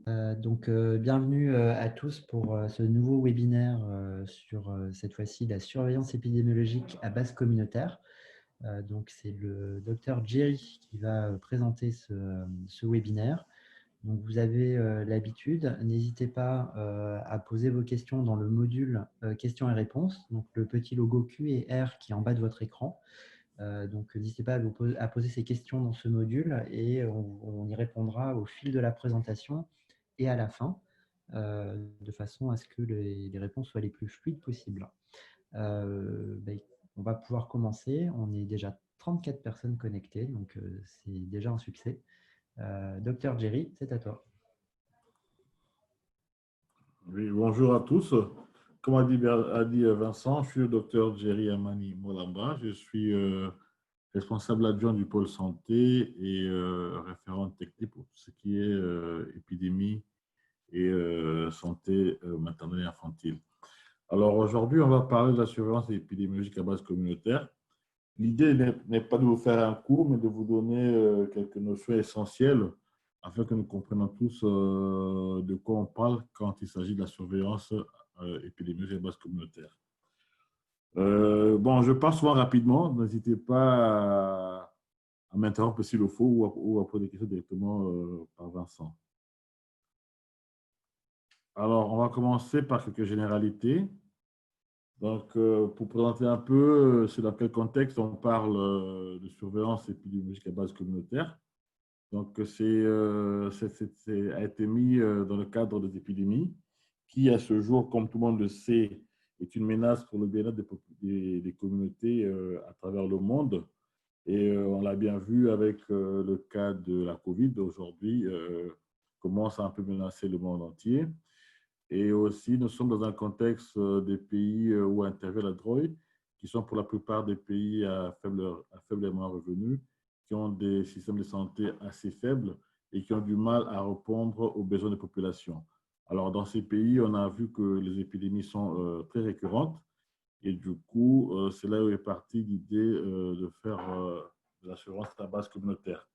Bienvenue à tous pour ce nouveau webinaire sur cette fois-ci la surveillance épidémiologique à base communautaire. C'est le docteur Jerry qui va présenter ce webinaire. Donc, vous avez l'habitude, n'hésitez pas à poser vos questions dans le module questions et réponses, donc le petit logo Q et R qui est en bas de votre écran. N'hésitez pas à poser ces questions dans ce module et on y répondra au fil de la présentation et à la fin, de façon à ce que les réponses soient les plus fluides possibles. On va pouvoir commencer. On est déjà 34 personnes connectées, donc c'est déjà un succès. Docteur Jerry, c'est à toi. Oui, bonjour à tous. Comme a dit Vincent, je suis le docteur Jerry Amani Molamba. Je suis responsable adjoint du pôle santé et référent technique pour tout ce qui est épidémie et santé maternelle et infantile. Alors aujourd'hui, on va parler de la surveillance épidémiologique à base communautaire. L'idée n'est pas de vous faire un cours, mais de vous donner quelques notions essentielles afin que nous comprenions tous de quoi on parle quand il s'agit de la surveillance épidémiologique à base communautaire. Je parle souvent rapidement. N'hésitez pas à m'interrompre s'il le faut ou à poser des questions directement par Vincent. Alors, on va commencer par quelques généralités. Donc, pour présenter un peu, c'est dans quel contexte on parle de surveillance épidémiologique à base communautaire. Donc, a été mis dans le cadre des épidémies qui, à ce jour, comme tout le monde le sait, est une menace pour le bien-être des communautés à travers le monde. Et on l'a bien vu avec le cas de la COVID aujourd'hui, commence à un peu menacer le monde entier. Et aussi, nous sommes dans un contexte des pays où intervient la drogue, qui sont pour la plupart des pays à faible et moins revenu, qui ont des systèmes de santé assez faibles et qui ont du mal à répondre aux besoins des populations. Alors, dans ces pays, on a vu que les épidémies sont très récurrentes et du coup, c'est là où est partie l'idée de faire de l'assurance à base communautaire.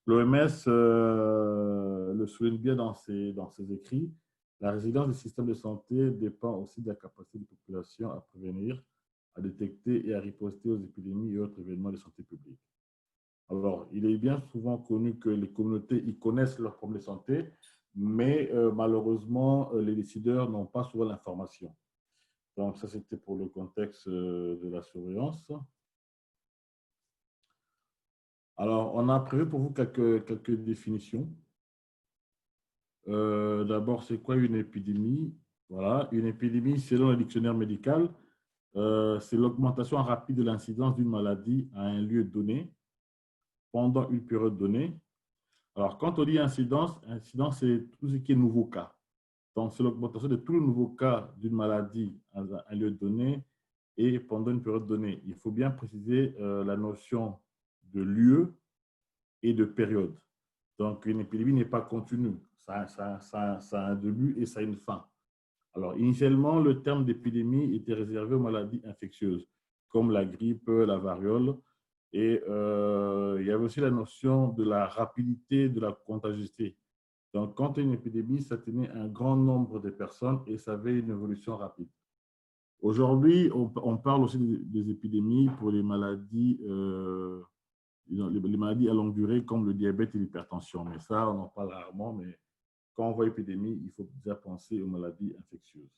L'OMS le souligne bien dans ses écrits. La résilience du système de santé dépend aussi de la capacité des populations à prévenir, à détecter et à riposter aux épidémies et autres événements de santé publique. Alors, il est bien souvent connu que les communautés y connaissent leurs problèmes de santé, mais malheureusement, les décideurs n'ont pas souvent l'information. Donc, ça, c'était pour le contexte de la surveillance. Alors, on a prévu pour vous quelques définitions. D'abord, c'est quoi une épidémie? Voilà, une épidémie, selon le dictionnaire médical, c'est l'augmentation rapide de l'incidence d'une maladie à un lieu donné pendant une période donnée. Alors, quand on dit incidence, c'est tout ce qui est nouveau cas. Donc, c'est l'augmentation de tous les nouveaux cas d'une maladie à un lieu donné et pendant une période donnée. Il faut bien préciser la notion de lieu et de période. Donc, une épidémie n'est pas continue. Ça a un début et ça a une fin. Alors, initialement, le terme d'épidémie était réservé aux maladies infectieuses, comme la grippe, la variole. Et il y avait aussi la notion de la rapidité de la contagiosité. Donc, quand il y a une épidémie, ça tenait un grand nombre de personnes et ça avait une évolution rapide. Aujourd'hui, on parle aussi des épidémies pour les maladies à longue durée comme le diabète et l'hypertension. Mais ça, on en parle rarement. Mais quand on voit épidémie, il faut déjà penser aux maladies infectieuses.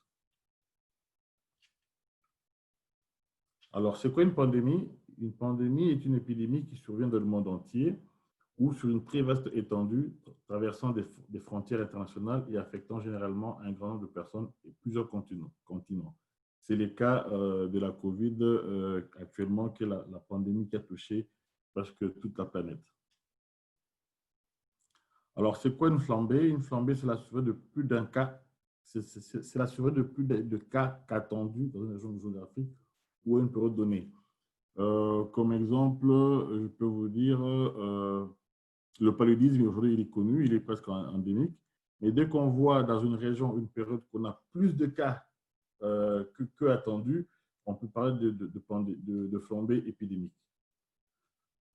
Alors, c'est quoi une pandémie? Une pandémie est une épidémie qui survient dans le monde entier ou sur une très vaste étendue, traversant des frontières internationales et affectant généralement un grand nombre de personnes et plusieurs continents. C'est le cas de la COVID actuellement, qui est la pandémie qui a touché presque toute la planète. Alors, c'est quoi une flambée? Une flambée, c'est la survenue de plus d'un cas. C'est la survenue de plus de cas qu'attendu dans une région géographique ou à une période donnée. Comme exemple, je peux vous dire, le paludisme, aujourd'hui, il est connu, il est presque endémique. Mais dès qu'on voit dans une région, une période qu'on a plus de cas que attendu, on peut parler de flambée épidémique.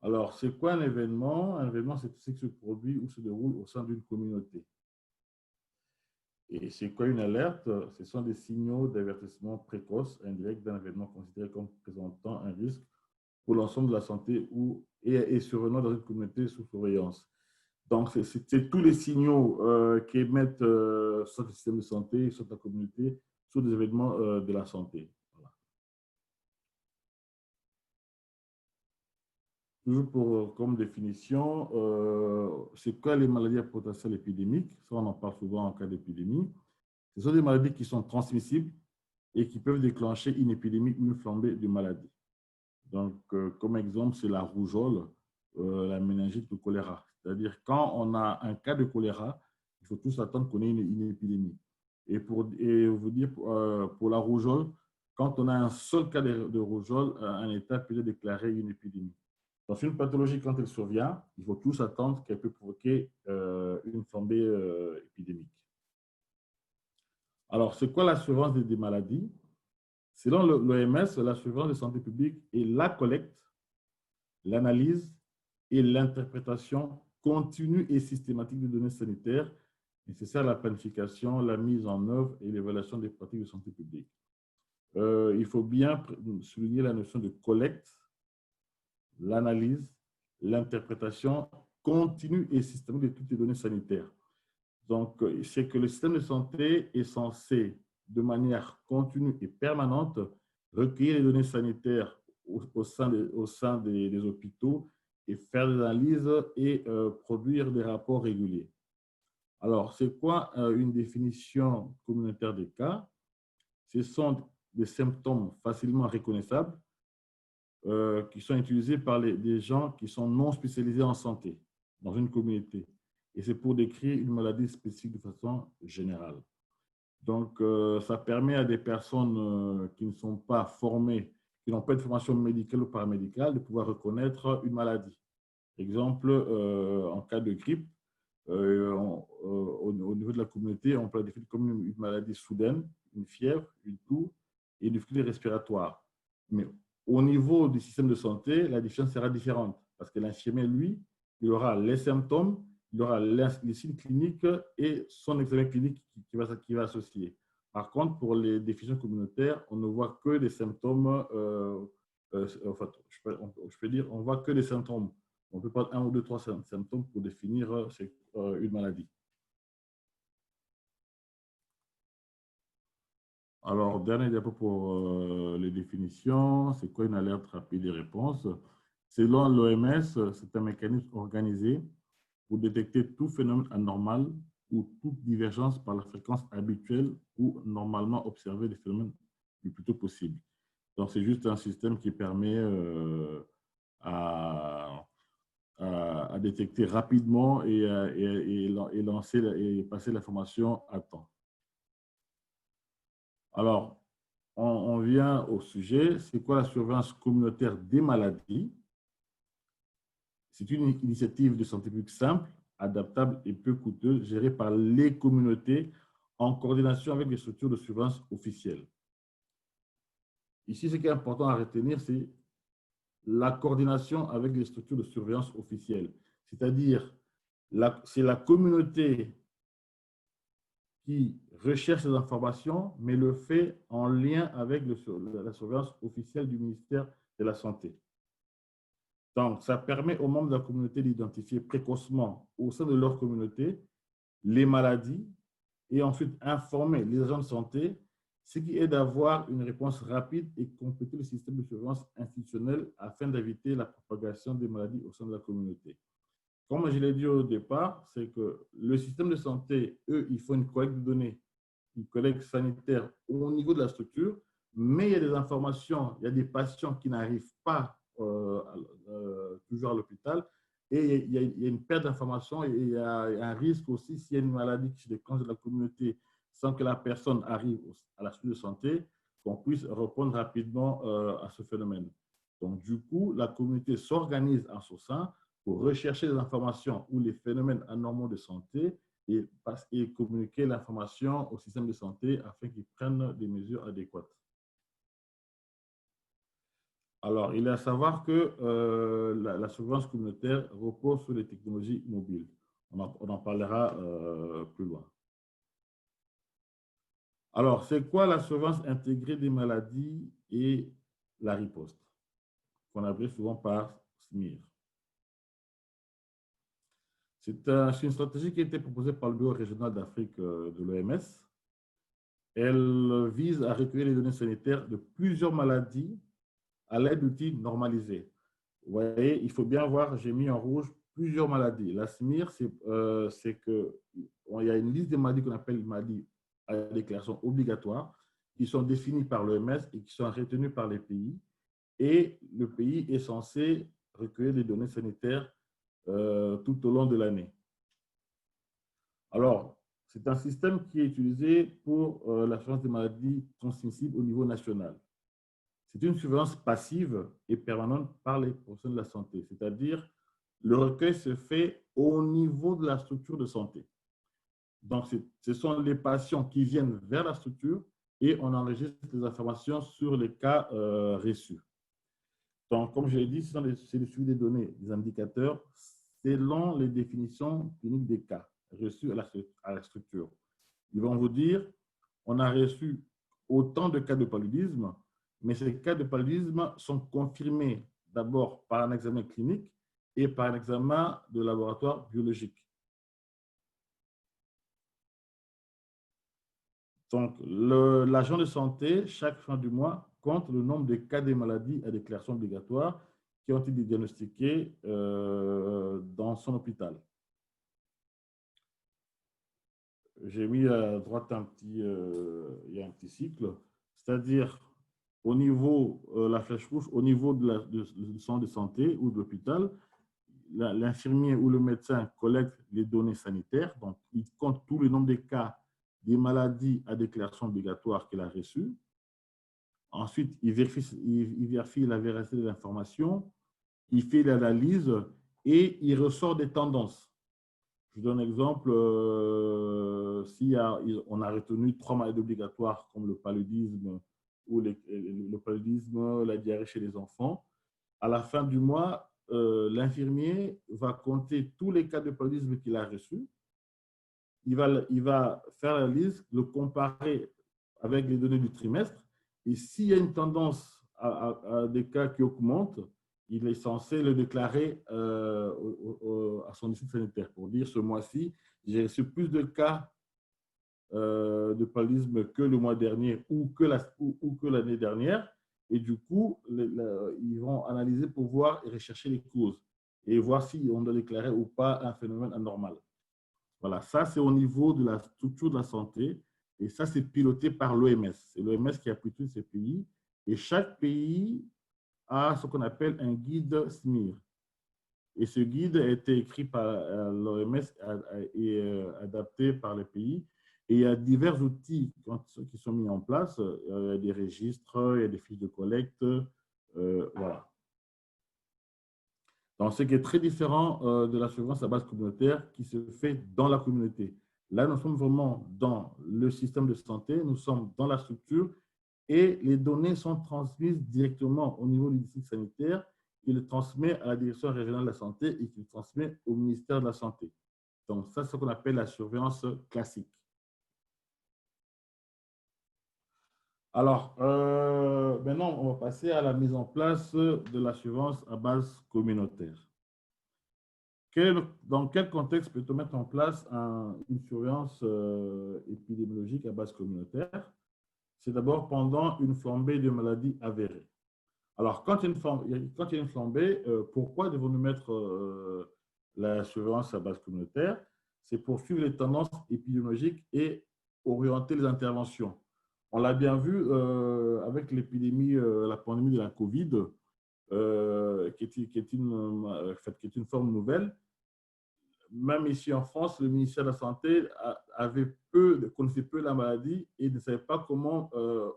Alors, c'est quoi un événement? Un événement, c'est tout ce qui se produit ou se déroule au sein d'une communauté. Et c'est quoi une alerte? Ce sont des signaux d'avertissement précoce, indirect d'un événement considéré comme présentant un risque pour l'ensemble de la santé et survenant dans une communauté sous surveillance. Donc, c'est tous les signaux qui émettent soit le système de santé, soit la communauté, sur des événements de la santé. Voilà. Toujours comme définition, c'est quoi les maladies à potentiel épidémique? Ça, on en parle souvent en cas d'épidémie. Ce sont des maladies qui sont transmissibles et qui peuvent déclencher une épidémie ou une flambée de maladies. Donc, comme exemple, c'est la rougeole, la méningite, le choléra. C'est-à-dire, quand on a un cas de choléra, il faut tous attendre qu'on ait une épidémie. Et vous dire, pour la rougeole, quand on a un seul cas de rougeole, un État peut déclarer une épidémie. Dans une pathologie, quand elle survient, il faut tous attendre qu'elle peut provoquer une flambée épidémique. Alors, c'est quoi la surveillance des maladies? Selon l'OMS, la surveillance de santé publique est la collecte, l'analyse et l'interprétation continue et systématique des données sanitaires nécessaires à la planification, la mise en œuvre et l'évaluation des pratiques de santé publique. Il faut bien souligner la notion de collecte, l'analyse, l'interprétation continue et systématique de toutes les données sanitaires. Donc, c'est que le système de santé est censé, de manière continue et permanente, recueillir les données sanitaires au sein des hôpitaux et faire des analyses et produire des rapports réguliers. Alors, c'est quoi une définition communautaire des cas? Ce sont des symptômes facilement reconnaissables qui sont utilisés par des gens qui sont non spécialisés en santé dans une communauté. Et c'est pour décrire une maladie spécifique de façon générale. Donc, ça permet à des personnes qui ne sont pas formées, qui n'ont pas de formation médicale ou paramédicale, de pouvoir reconnaître une maladie. Exemple, en cas de grippe, au niveau de la communauté, on peut la définir comme une maladie soudaine, une fièvre, une toux et une difficulté respiratoire. Mais au niveau du système de santé, la différence sera différente parce que l'infirmier, lui, il aura les symptômes, il aura les signes cliniques et son examen clinique qui va associer. Par contre, pour les définitions communautaires, on ne voit que des symptômes, enfin, je peux dire, on ne voit que des symptômes. On peut prendre 1 ou 2, 3 symptômes pour définir une maladie. Alors, dernier diapo pour les définitions. C'est quoi une alerte rapide et réponse? Selon l'OMS, c'est un mécanisme organisé pour détecter tout phénomène anormal ou toute divergence par la fréquence habituelle ou normalement observée des phénomènes le plus tôt possible. Donc, c'est juste un système qui permet à détecter rapidement et lancer et passer l'information à temps. Alors, on vient au sujet. C'est quoi la surveillance communautaire des maladies? C'est une initiative de santé publique simple, adaptable et peu coûteuse, gérée par les communautés en coordination avec les structures de surveillance officielles. Ici, ce qui est important à retenir, c'est la coordination avec les structures de surveillance officielles. C'est-à-dire, c'est la communauté qui recherche les informations, mais le fait en lien avec la surveillance officielle du ministère de la Santé. Donc, ça permet aux membres de la communauté d'identifier précocement au sein de leur communauté les maladies et ensuite informer les agents de santé, ce qui est d'avoir une réponse rapide et compléter le système de surveillance institutionnelle afin d'éviter la propagation des maladies au sein de la communauté. Comme je l'ai dit au départ, c'est que le système de santé, eux, ils font une collecte de données, une collecte sanitaire au niveau de la structure, mais il y a des informations, il y a des patients qui n'arrivent pas toujours à l'hôpital et il y a une perte d'informations et il y a un risque aussi s'il y a une maladie qui se déclenche de la communauté sans que la personne arrive à la structure de santé, qu'on puisse répondre rapidement à ce phénomène. Donc, du coup, la communauté s'organise en ce sens pour rechercher les informations ou les phénomènes anormaux de santé et communiquer l'information au système de santé afin qu'ils prennent des mesures adéquates. Alors, il est à savoir que la surveillance communautaire repose sur les technologies mobiles. On en parlera plus loin. Alors, c'est quoi la surveillance intégrée des maladies et la riposte, qu'on appelle souvent par SMIR? C'est une stratégie qui a été proposée par le Bureau régional d'Afrique de l'OMS. Elle vise à recueillir les données sanitaires de plusieurs maladies à l'aide d'outils normalisés. Vous voyez, il faut bien voir, j'ai mis en rouge plusieurs maladies. La SMIR, c'est qu'il y a une liste des maladies qu'on appelle les maladies à déclaration obligatoire, qui sont définies par l'OMS et qui sont retenues par les pays. Et le pays est censé recueillir des données sanitaires tout au long de l'année. Alors, c'est un système qui est utilisé pour la surveillance des maladies transmissibles au niveau national. C'est une surveillance passive et permanente par les professionnels de la santé, c'est-à-dire le recueil se fait au niveau de la structure de santé. Donc, ce sont les patients qui viennent vers la structure et on enregistre les informations sur les cas reçus. Donc, comme je l'ai dit, c'est le suivi des données, des indicateurs, selon les définitions cliniques des cas reçus à la structure. Ils vont vous dire, on a reçu autant de cas de paludisme, mais ces cas de paludisme sont confirmés d'abord par un examen clinique et par un examen de laboratoire biologique. Donc, l'agent de santé, chaque fin du mois, compte le nombre de cas de maladies à déclaration obligatoire qui ont été diagnostiqués dans son hôpital. J'ai mis à droite il y a un petit cycle, c'est-à-dire au niveau, la flèche rouge, au niveau du centre de santé ou de l'hôpital, l'infirmier ou le médecin collecte les données sanitaires, donc il compte tout le nombre de cas des maladies à déclaration obligatoire qu'il a reçues. Ensuite, il vérifie la véracité de l'information, il fait l'analyse et il ressort des tendances. Je donne un exemple, si on a retenu 3 maladies obligatoires comme le paludisme ou le paludisme, la diarrhée chez les enfants, à la fin du mois, l'infirmier va compter tous les cas de paludisme qu'il a reçus. Il va faire la liste, le comparer avec les données du trimestre. Et s'il y a une tendance à des cas qui augmentent, il est censé le déclarer à son district sanitaire pour dire ce mois-ci, j'ai reçu plus de cas de paludisme que le mois dernier ou que l'année dernière. Et du coup, ils vont analyser pour voir et rechercher les causes et voir si on doit déclarer ou pas un phénomène anormal. Voilà, ça c'est au niveau de la structure de la santé et ça c'est piloté par l'OMS. C'est l'OMS qui appuie tous ces pays et chaque pays a ce qu'on appelle un guide SMIR. Et ce guide a été écrit par l'OMS et adapté par les pays. Et il y a divers outils qui sont mis en place. Il y a des registres, il y a des fiches de collecte. Voilà. Donc, ce qui est très différent de la surveillance à base communautaire qui se fait dans la communauté. Là, nous sommes vraiment dans le système de santé, nous sommes dans la structure et les données sont transmises directement au niveau du district sanitaire qui le transmet à la direction régionale de la santé et qui le transmet au ministère de la Santé. Donc, ça, c'est ce qu'on appelle la surveillance classique. Alors, maintenant, on va passer à la mise en place de la surveillance à base communautaire. Dans quel contexte peut-on mettre en place une surveillance épidémiologique à base communautaire? C'est d'abord pendant une flambée de maladies avérées. Alors, quand il y a une flambée, pourquoi devons-nous mettre la surveillance à base communautaire? C'est pour suivre les tendances épidémiologiques et orienter les interventions. On l'a bien vu avec l'épidémie, la pandémie de la COVID, qui est une forme nouvelle. Même ici en France, le ministère de la Santé connaissait peu la maladie et ne savait pas comment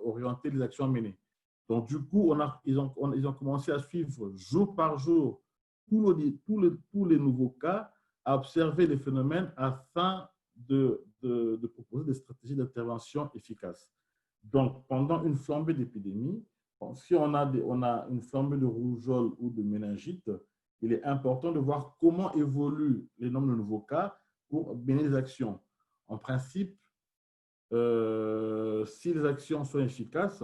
orienter les actions à mener. Donc, du coup, ils ont commencé à suivre jour par jour tous les nouveaux cas, à observer les phénomènes afin de proposer des stratégies d'intervention efficaces. Donc, pendant une flambée d'épidémie, si on a une flambée de rougeole ou de méningite, il est important de voir comment évoluent les nombres de nouveaux cas pour mener les actions. En principe, si les actions sont efficaces,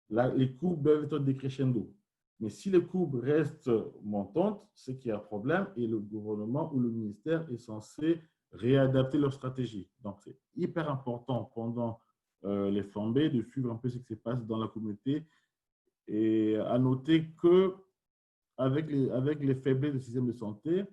les courbes doivent être décrescendo. Mais si les courbes restent montantes, c'est qu'il y a un problème et le gouvernement ou le ministère est censé réadapter leur stratégie. Donc, c'est hyper important pendant les flambées de suivre un peu ce qui se passe dans la communauté et à noter que avec les faiblesses du système de santé,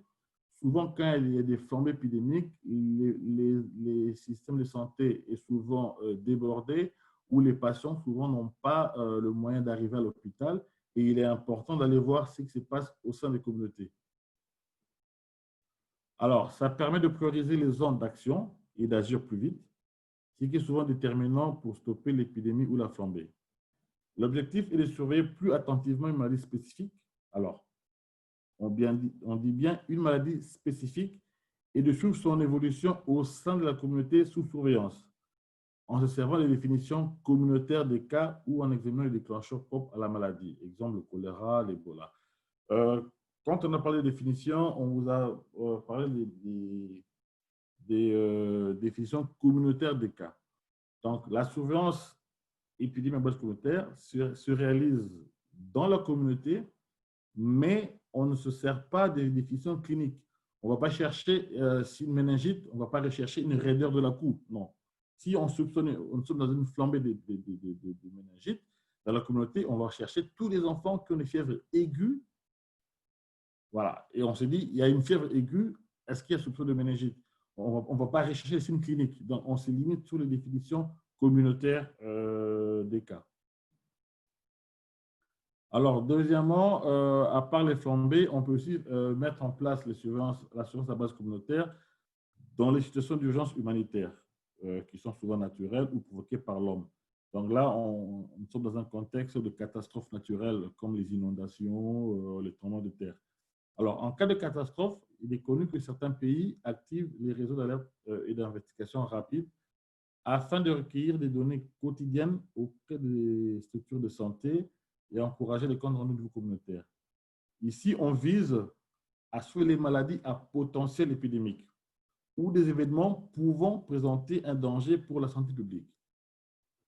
souvent quand il y a des flambées épidémiques, les systèmes de santé est souvent débordés où les patients souvent n'ont pas le moyen d'arriver à l'hôpital et il est important d'aller voir ce qui se passe au sein des communautés. Alors, ça permet de prioriser les zones d'action et d'agir plus vite, ce qui est souvent déterminant pour stopper l'épidémie ou la flambée. L'objectif est de surveiller plus attentivement une maladie spécifique. Alors, on dit bien une maladie spécifique et de suivre son évolution au sein de la communauté sous surveillance, en se servant des définitions communautaires des cas ou en examinant les déclencheurs propres à la maladie. Exemple, le choléra, l'Ebola. Quand on a parlé de définitions, on vous a parlé des définitions communautaires des cas. Donc, la surveillance épidémiologique communautaire se réalise dans la communauté, mais on ne se sert pas des définitions cliniques. On ne va pas chercher si une méningite, on ne va pas rechercher une raideur de la cou. Non. Si on soupçonne dans une flambée de méningite, dans la communauté, on va chercher tous les enfants qui ont des fièvres aiguës. Voilà. Et on se dit, il y a une fièvre aiguë, est-ce qu'il y a soupçon de méningite? On ne va pas rechercher les signes cliniques. Donc, on se limite sur les définitions communautaires des cas. Alors, deuxièmement, à part les flambées, on peut aussi mettre en place la surveillance à base communautaire dans les situations d'urgence humanitaire, qui sont souvent naturelles ou provoquées par l'homme. Donc là, on sommes dans un contexte de catastrophes naturelles comme les inondations, les tremblements de terre. Alors, en cas de catastrophe, il est connu que certains pays activent les réseaux d'alerte et d'investigation rapide afin de recueillir des données quotidiennes auprès des structures de santé et encourager les comptes rendus communautaires. Ici, on vise à suivre les maladies à potentiel épidémique ou des événements pouvant présenter un danger pour la santé publique.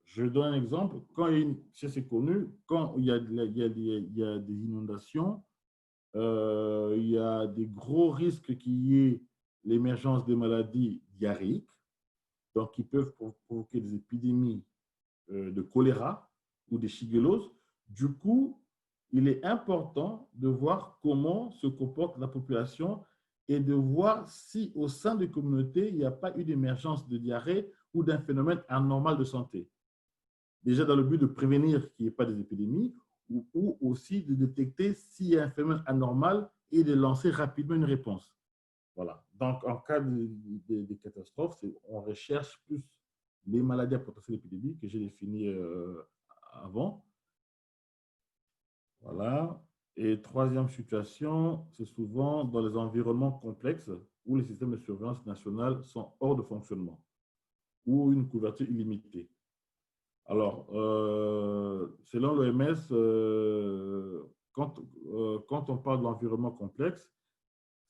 Je donne un exemple. Quand c'est connu, quand il y a des inondations, il y a des gros risques qu'il y ait l'émergence des maladies diarrhéiques, donc qui peuvent provoquer des épidémies de choléra ou de shigellose. Du coup, il est important de voir comment se comporte la population et de voir si au sein des communautés, il n'y a pas eu d'émergence de diarrhée ou d'un phénomène anormal de santé. Déjà dans le but de prévenir qu'il n'y ait pas des épidémies ou aussi de détecter s'il y a un phénomène anormal et de lancer rapidement une réponse. Voilà. Donc, en cas de catastrophe, on recherche plus les maladies à potentiel épidémique que j'ai définies avant. Voilà. Et troisième situation, c'est souvent dans les environnements complexes où les systèmes de surveillance nationale sont hors de fonctionnement ou une couverture illimitée. Alors, selon l'OMS, quand on parle de l'environnement complexe,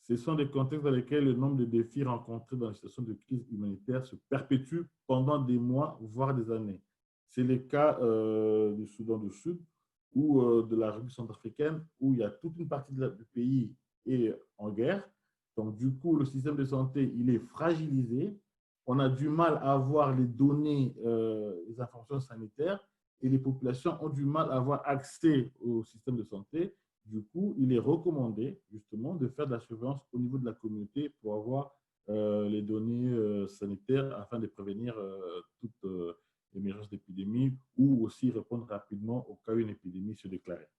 ce sont des contextes dans lesquels le nombre de défis rencontrés dans les situations de crise humanitaire se perpétue pendant des mois, voire des années. C'est le cas du Soudan du Sud ou de la République centrafricaine, où il y a toute une partie du pays est en guerre. Donc, du coup, le système de santé, il est fragilisé. On a du mal à avoir les données, les informations sanitaires, et les populations ont du mal à avoir accès au système de santé. Du coup, il est recommandé justement de faire de la surveillance au niveau de la communauté pour avoir les données sanitaires afin de prévenir toute émergence d'épidémie ou aussi répondre rapidement au cas où une épidémie se déclarait.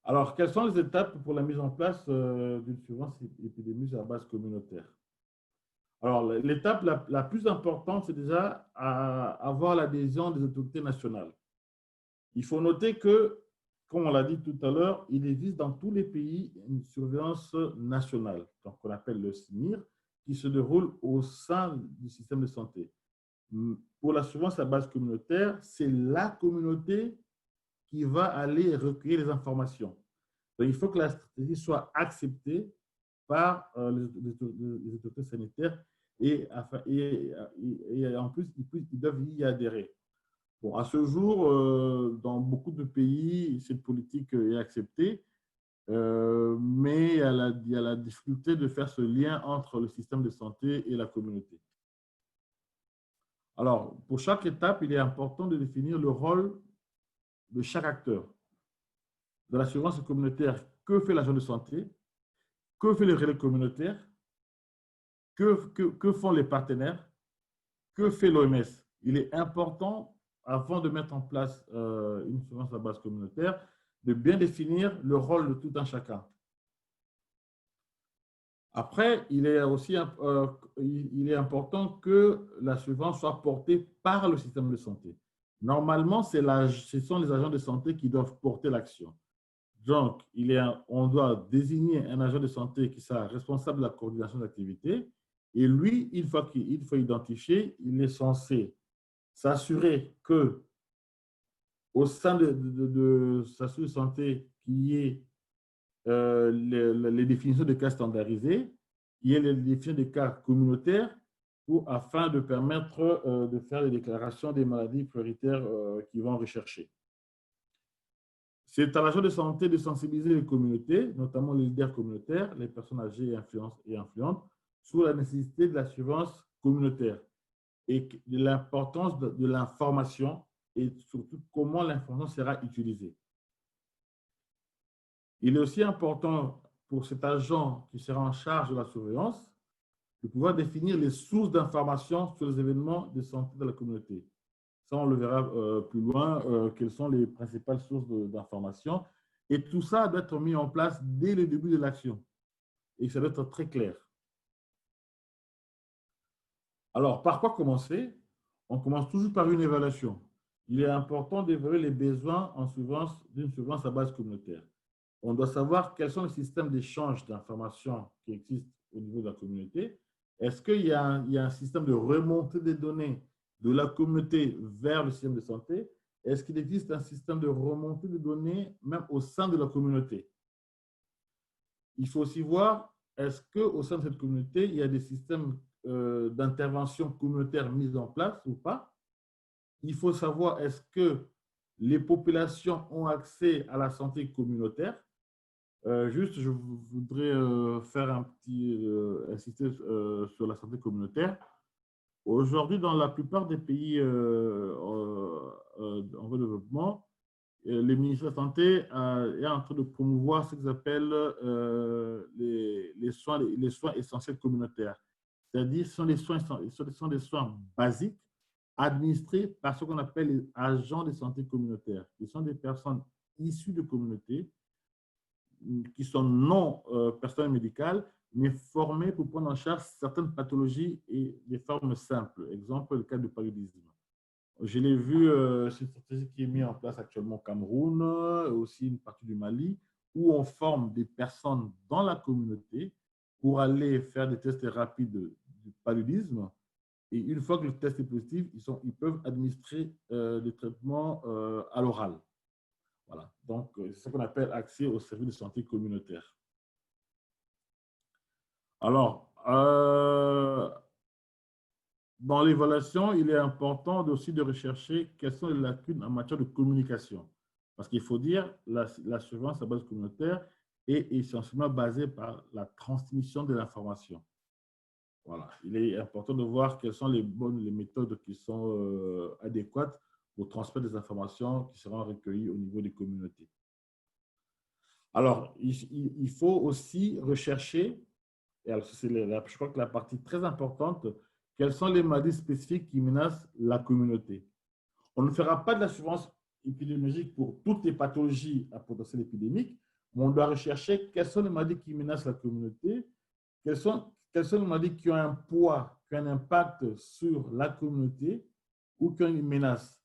Alors, quelles sont les étapes pour la mise en place d'une surveillance épidémique à base communautaire? Alors, l'étape la plus importante, c'est déjà avoir l'adhésion des autorités nationales. Il faut noter que, comme on l'a dit tout à l'heure, il existe dans tous les pays une surveillance nationale, donc qu'on appelle le SMIR, qui se déroule au sein du système de santé. Pour la surveillance à base communautaire, c'est la communauté qui va aller recueillir les informations. Donc, il faut que la stratégie soit acceptée par les autorités sanitaires et en plus, ils doivent y adhérer. Bon, à ce jour, dans beaucoup de pays, cette politique est acceptée, mais il y a la difficulté de faire ce lien entre le système de santé et la communauté. Alors, pour chaque étape, il est important de définir le rôle de chaque acteur. Dans l'assurance communautaire, que fait l'agent de santé? Que fait le relais communautaire? Que font les partenaires? Que fait l'OMS? Il est important, avant de mettre en place une assurance à base communautaire, de bien définir le rôle de tout un chacun. Après, il est aussi il est important que l'assurance soit portée par le système de santé. Normalement, ce sont les agents de santé qui doivent porter l'action. Donc, on doit désigner un agent de santé qui sera responsable de la coordination d'activité. Et lui, une fois qu'il faut identifier, il est censé s'assurer que au sein de sa structure de santé, qu'il y ait les définitions de cas standardisées, qu'il y ait les définitions de cas communautaires afin de permettre de faire les déclarations des maladies prioritaires qu'ils vont rechercher. C'est à l'agent de santé de sensibiliser les communautés, notamment les leaders communautaires, les personnes âgées et influentes, sur la nécessité de l'assurance communautaire et de l'importance de l'information et surtout comment l'information sera utilisée. Il est aussi important pour cet agent qui sera en charge de la surveillance de pouvoir définir les sources d'information sur les événements de santé de la communauté. Ça, on le verra plus loin, quelles sont les principales sources d'information. Et tout ça doit être mis en place dès le début de l'action. Et ça doit être très clair. Alors, par quoi commencer? On commence toujours par une évaluation. Il est important d'évaluer les besoins d'une surveillance à base communautaire. On doit savoir quels sont les systèmes d'échange d'informations qui existent au niveau de la communauté. Est-ce qu'il y a un système de remontée des données de la communauté vers le système de santé? Est-ce qu'il existe un système de remontée de données même au sein de la communauté? Il faut aussi voir, est-ce qu'au sein de cette communauté, il y a des systèmes d'intervention communautaire mis en place ou pas? Il faut savoir, est-ce que les populations ont accès à la santé communautaire? Juste, je voudrais insister sur la santé communautaire. Aujourd'hui, dans la plupart des pays en voie de développement, le ministère de la Santé est en train de promouvoir ce qu'ils appellent les soins essentiels communautaires. C'est-à-dire, ce sont des soins basiques administrés par ce qu'on appelle les agents de santé communautaire, qui sont des personnes issues de communautés, qui sont non personnels médicales, mais formés pour prendre en charge certaines pathologies et des formes simples. Exemple, le cas du paludisme. Je l'ai vu, c'est une stratégie qui est mise en place actuellement au Cameroun, aussi une partie du Mali, où on forme des personnes dans la communauté pour aller faire des tests rapides du paludisme. Et une fois que le test est positif, ils peuvent administrer des traitements à l'oral. Voilà. Donc, c'est ce qu'on appelle accès aux services de santé communautaire. Alors, dans l'évaluation, il est important aussi de rechercher quelles sont les lacunes en matière de communication. Parce qu'il faut dire, la surveillance à base communautaire est essentiellement basée par la transmission de l'information. Voilà. Il est important de voir quelles sont les méthodes qui sont adéquates pour transmettre des informations qui seront recueillies au niveau des communautés. Alors, il faut aussi rechercher, et je crois que la partie très importante, quelles sont les maladies spécifiques qui menacent la communauté. On ne fera pas de l'assurance épidémiologique pour toutes les pathologies à potentiel épidémique, mais on doit rechercher quelles sont les maladies qui menacent la communauté, quelles sont les maladies qui ont un poids, qui ont un impact sur la communauté ou qui ont une menace.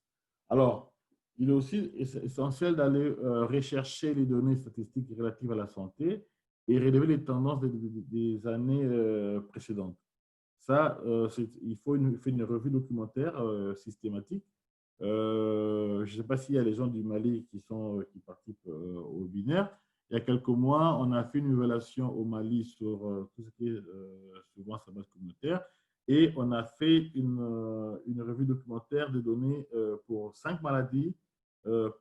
Alors, il est aussi essentiel d'aller rechercher les données statistiques relatives à la santé et relever les tendances des années précédentes. Ça, il faut une revue documentaire systématique. Je ne sais pas s'il y a les gens du Mali qui participent au webinaire. Il y a quelques mois, on a fait une évaluation au Mali sur tout ce qui est surveillance à base communautaire. et on a fait une revue documentaire de données pour 5 maladies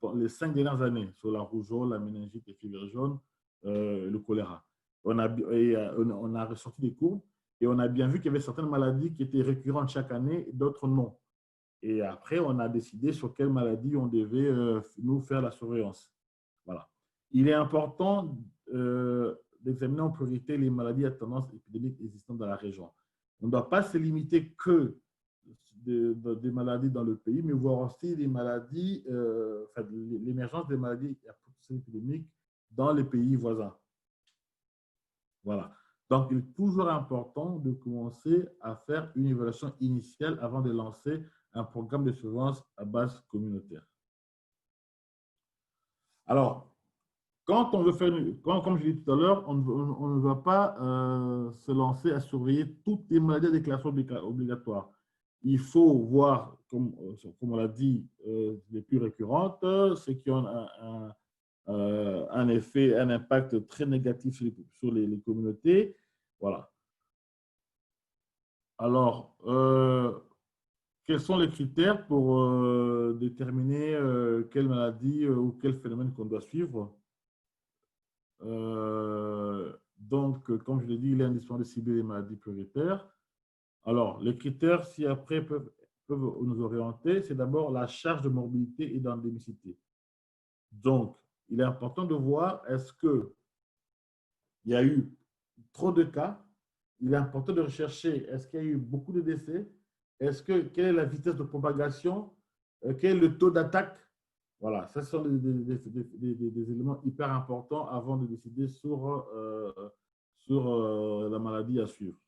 pour les 5 dernières années, sur la rougeole, la méningite, les fièvres jaunes, le choléra. On a ressorti des courbes et on a bien vu qu'il y avait certaines maladies qui étaient récurrentes chaque année, d'autres non. Et après, on a décidé sur quelles maladies on devait nous faire la surveillance. Voilà. Il est important d'examiner en priorité les maladies à tendance épidémique existantes dans la région. On ne doit pas se limiter que des maladies dans le pays, mais voir aussi des maladies, l'émergence des maladies épidémiques dans les pays voisins. Voilà. Donc, il est toujours important de commencer à faire une évaluation initiale avant de lancer un programme de surveillance à base communautaire. Alors, quand on veut faire, comme je l'ai dit tout à l'heure, on ne va pas se lancer à surveiller toutes les maladies à déclaration obligatoire. Il faut voir, comme on l'a dit, les plus récurrentes, ceux qui ont un effet, un impact très négatif sur les communautés. Voilà. Alors, quels sont les critères pour déterminer quelle maladie ou quel phénomène qu'on doit suivre? Donc, comme je l'ai dit, il est indispensable de cibler les maladies prioritaires. Alors, les critères, si après peuvent nous orienter, c'est d'abord la charge de morbidité et d'endémicité. Donc, il est important de voir est-ce qu'il y a eu trop de cas. Il est important de rechercher est-ce qu'il y a eu beaucoup de décès. Quelle est la vitesse de propagation? Quel est le taux d'attaque? Voilà, ce sont des éléments hyper importants avant de décider sur la maladie à suivre.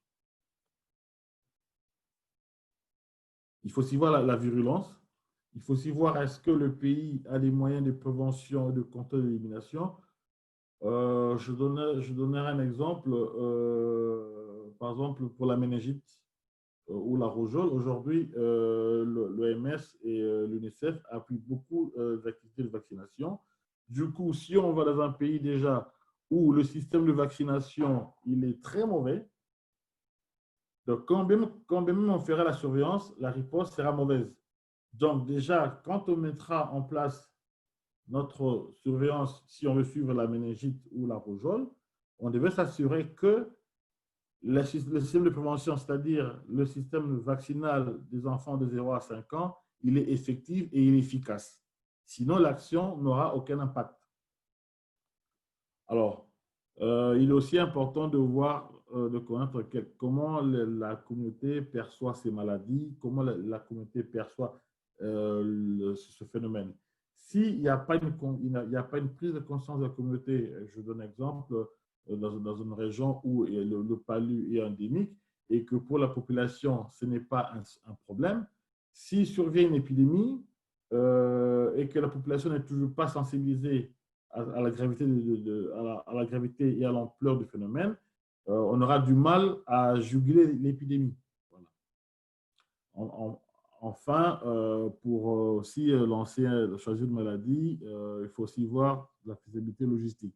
Il faut aussi voir la virulence. Il faut aussi voir est-ce que le pays a des moyens de prévention et de contrôle d'élimination. Je donnerai un exemple. Par exemple, pour la méningite ou la rougeole, aujourd'hui, l'OMS et l'UNICEF appuient beaucoup d'activités de vaccination. Du coup, si on va dans un pays déjà où le système de vaccination il est très mauvais, donc quand bien même on fera la surveillance, la riposte sera mauvaise. Donc déjà, quand on mettra en place notre surveillance, si on veut suivre la méningite ou la rougeole, on devait s'assurer que le système de prévention, c'est-à-dire le système vaccinal des enfants de 0 à 5 ans, il est effectif et il est efficace. Sinon, l'action n'aura aucun impact. Alors, il est aussi important de voir, de connaître comment la communauté perçoit ces maladies, comment la communauté perçoit ce phénomène. S'il n'y a pas une prise de conscience de la communauté, je donne un exemple, dans une région où le palu est endémique et que pour la population, ce n'est pas un problème, s'il survient une épidémie et que la population n'est toujours pas sensibilisée à la gravité, à la gravité et à l'ampleur du phénomène, on aura du mal à juguler l'épidémie. Voilà. Enfin, pour aussi choisir une maladie, il faut aussi voir la faisabilité logistique.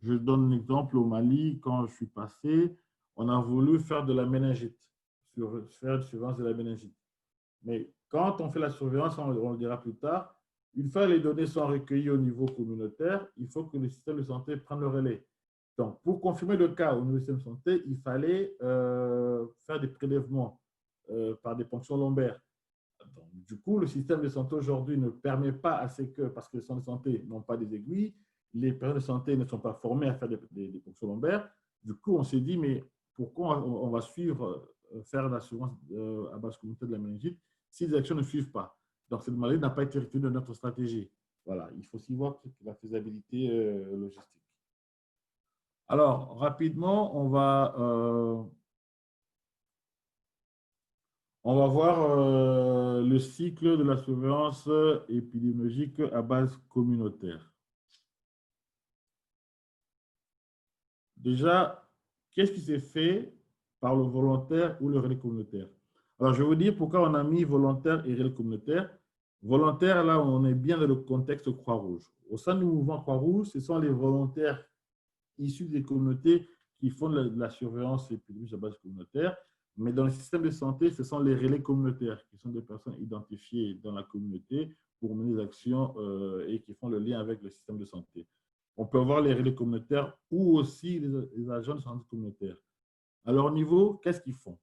Je donne un exemple au Mali, quand je suis passé, on a voulu faire de la méningite, faire une surveillance de la méningite. Mais quand on fait la surveillance, on le dira plus tard, une fois les données sont recueillies au niveau communautaire, il faut que le système de santé prenne le relais. Donc, pour confirmer le cas au niveau du système de santé, il fallait faire des prélèvements par des ponctions lombaires. Donc, du coup, le système de santé aujourd'hui ne permet pas assez que, parce que les centres de santé n'ont pas des aiguilles, les personnels de santé ne sont pas formés à faire des ponctions lombaires. Du coup, on s'est dit, mais pourquoi on va suivre, faire l'assurance à base communautaire de la méningite si les actions ne suivent pas? Donc, cette maladie n'a pas été retenue de notre stratégie. Voilà, il faut aussi voir la faisabilité logistique. Alors, rapidement, on va voir le cycle de la surveillance épidémiologique à base communautaire. Déjà, qu'est-ce qui s'est fait par le volontaire ou le relais communautaire? Alors, je vais vous dire pourquoi on a mis volontaire et relais communautaire. Volontaire, là, on est bien dans le contexte Croix-Rouge. Au sein du mouvement Croix-Rouge, ce sont les volontaires issus des communautés qui font la surveillance épidémiologique à base communautaire. Mais dans le système de santé, ce sont les relais communautaires qui sont des personnes identifiées dans la communauté pour mener des actions et qui font le lien avec le système de santé. On peut avoir les relais communautaires ou aussi les agents de santé communautaire. À leur niveau, qu'est-ce qu'ils font?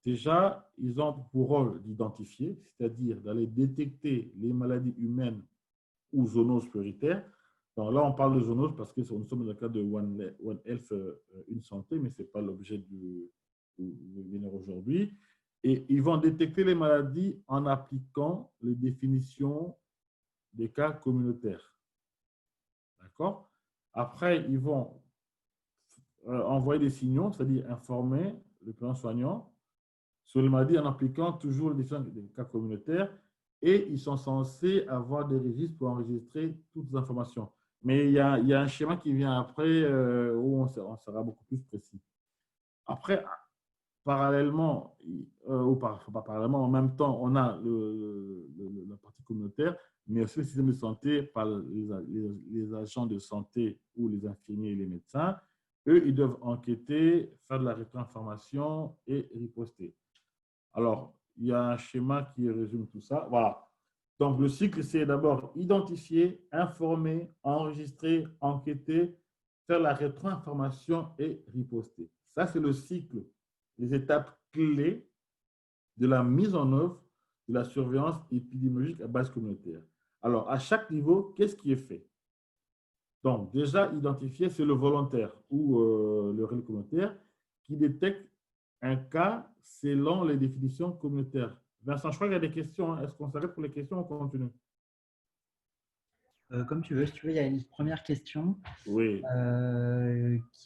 Déjà, ils ont pour rôle d'identifier, c'est-à-dire d'aller détecter les maladies humaines ou zoonoses prioritaires. Donc là, on parle de zoonoses parce que nous sommes dans le cadre de One Health, une santé, mais ce n'est pas l'objet du webinaire aujourd'hui. Et ils vont détecter les maladies en appliquant les définitions des cas communautaires. D'accord? Après, ils vont envoyer des signaux, c'est-à-dire informer le plan soignant sur les maladies en appliquant toujours les définitions des cas communautaires, et ils sont censés avoir des registres pour enregistrer toutes les informations. Mais il y a un schéma qui vient après où on sera beaucoup plus précis. Après, parallèlement, ou pas parallèlement, en même temps, on a la partie communautaire, mais aussi le système de santé par les agents de santé ou les infirmiers et les médecins. Eux, ils doivent enquêter, faire de la rétro-information et riposter. Alors, il y a un schéma qui résume tout ça. Voilà. Donc, le cycle, c'est d'abord identifier, informer, enregistrer, enquêter, faire la rétro-information et riposter. Ça, c'est le cycle, les étapes clés de la mise en œuvre de la surveillance épidémiologique à base communautaire. Alors, à chaque niveau, qu'est-ce qui est fait? Donc, déjà identifié, c'est le volontaire ou le relais communautaire qui détecte un cas selon les définitions communautaires. Vincent, je crois qu'il y a des questions. Hein. Est-ce qu'on s'arrête pour les questions ou on continue? Comme tu veux. Si tu veux, il y a une première question. Oui.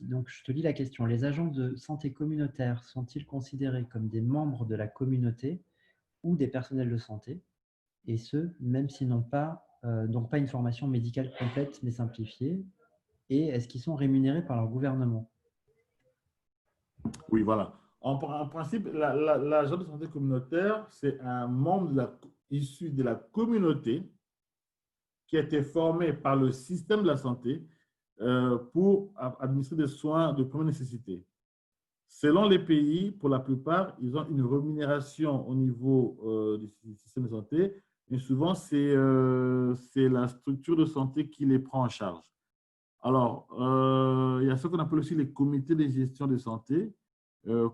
Donc, je te lis la question. Les agents de santé communautaire sont-ils considérés comme des membres de la communauté ou des personnels de santé? Et ce, même s'ils n'ont pas, donc pas une formation médicale complète mais simplifiée. Et est-ce qu'ils sont rémunérés par leur gouvernement? Oui, voilà. En principe, l'agent de santé communautaire, c'est un membre issu de la communauté qui a été formé par le système de la santé pour administrer des soins de première nécessité. Selon les pays, pour la plupart, ils ont une rémunération au niveau du système de santé, mais souvent, c'est la structure de santé qui les prend en charge. Alors, il y a ce qu'on appelle aussi les comités de gestion de santé,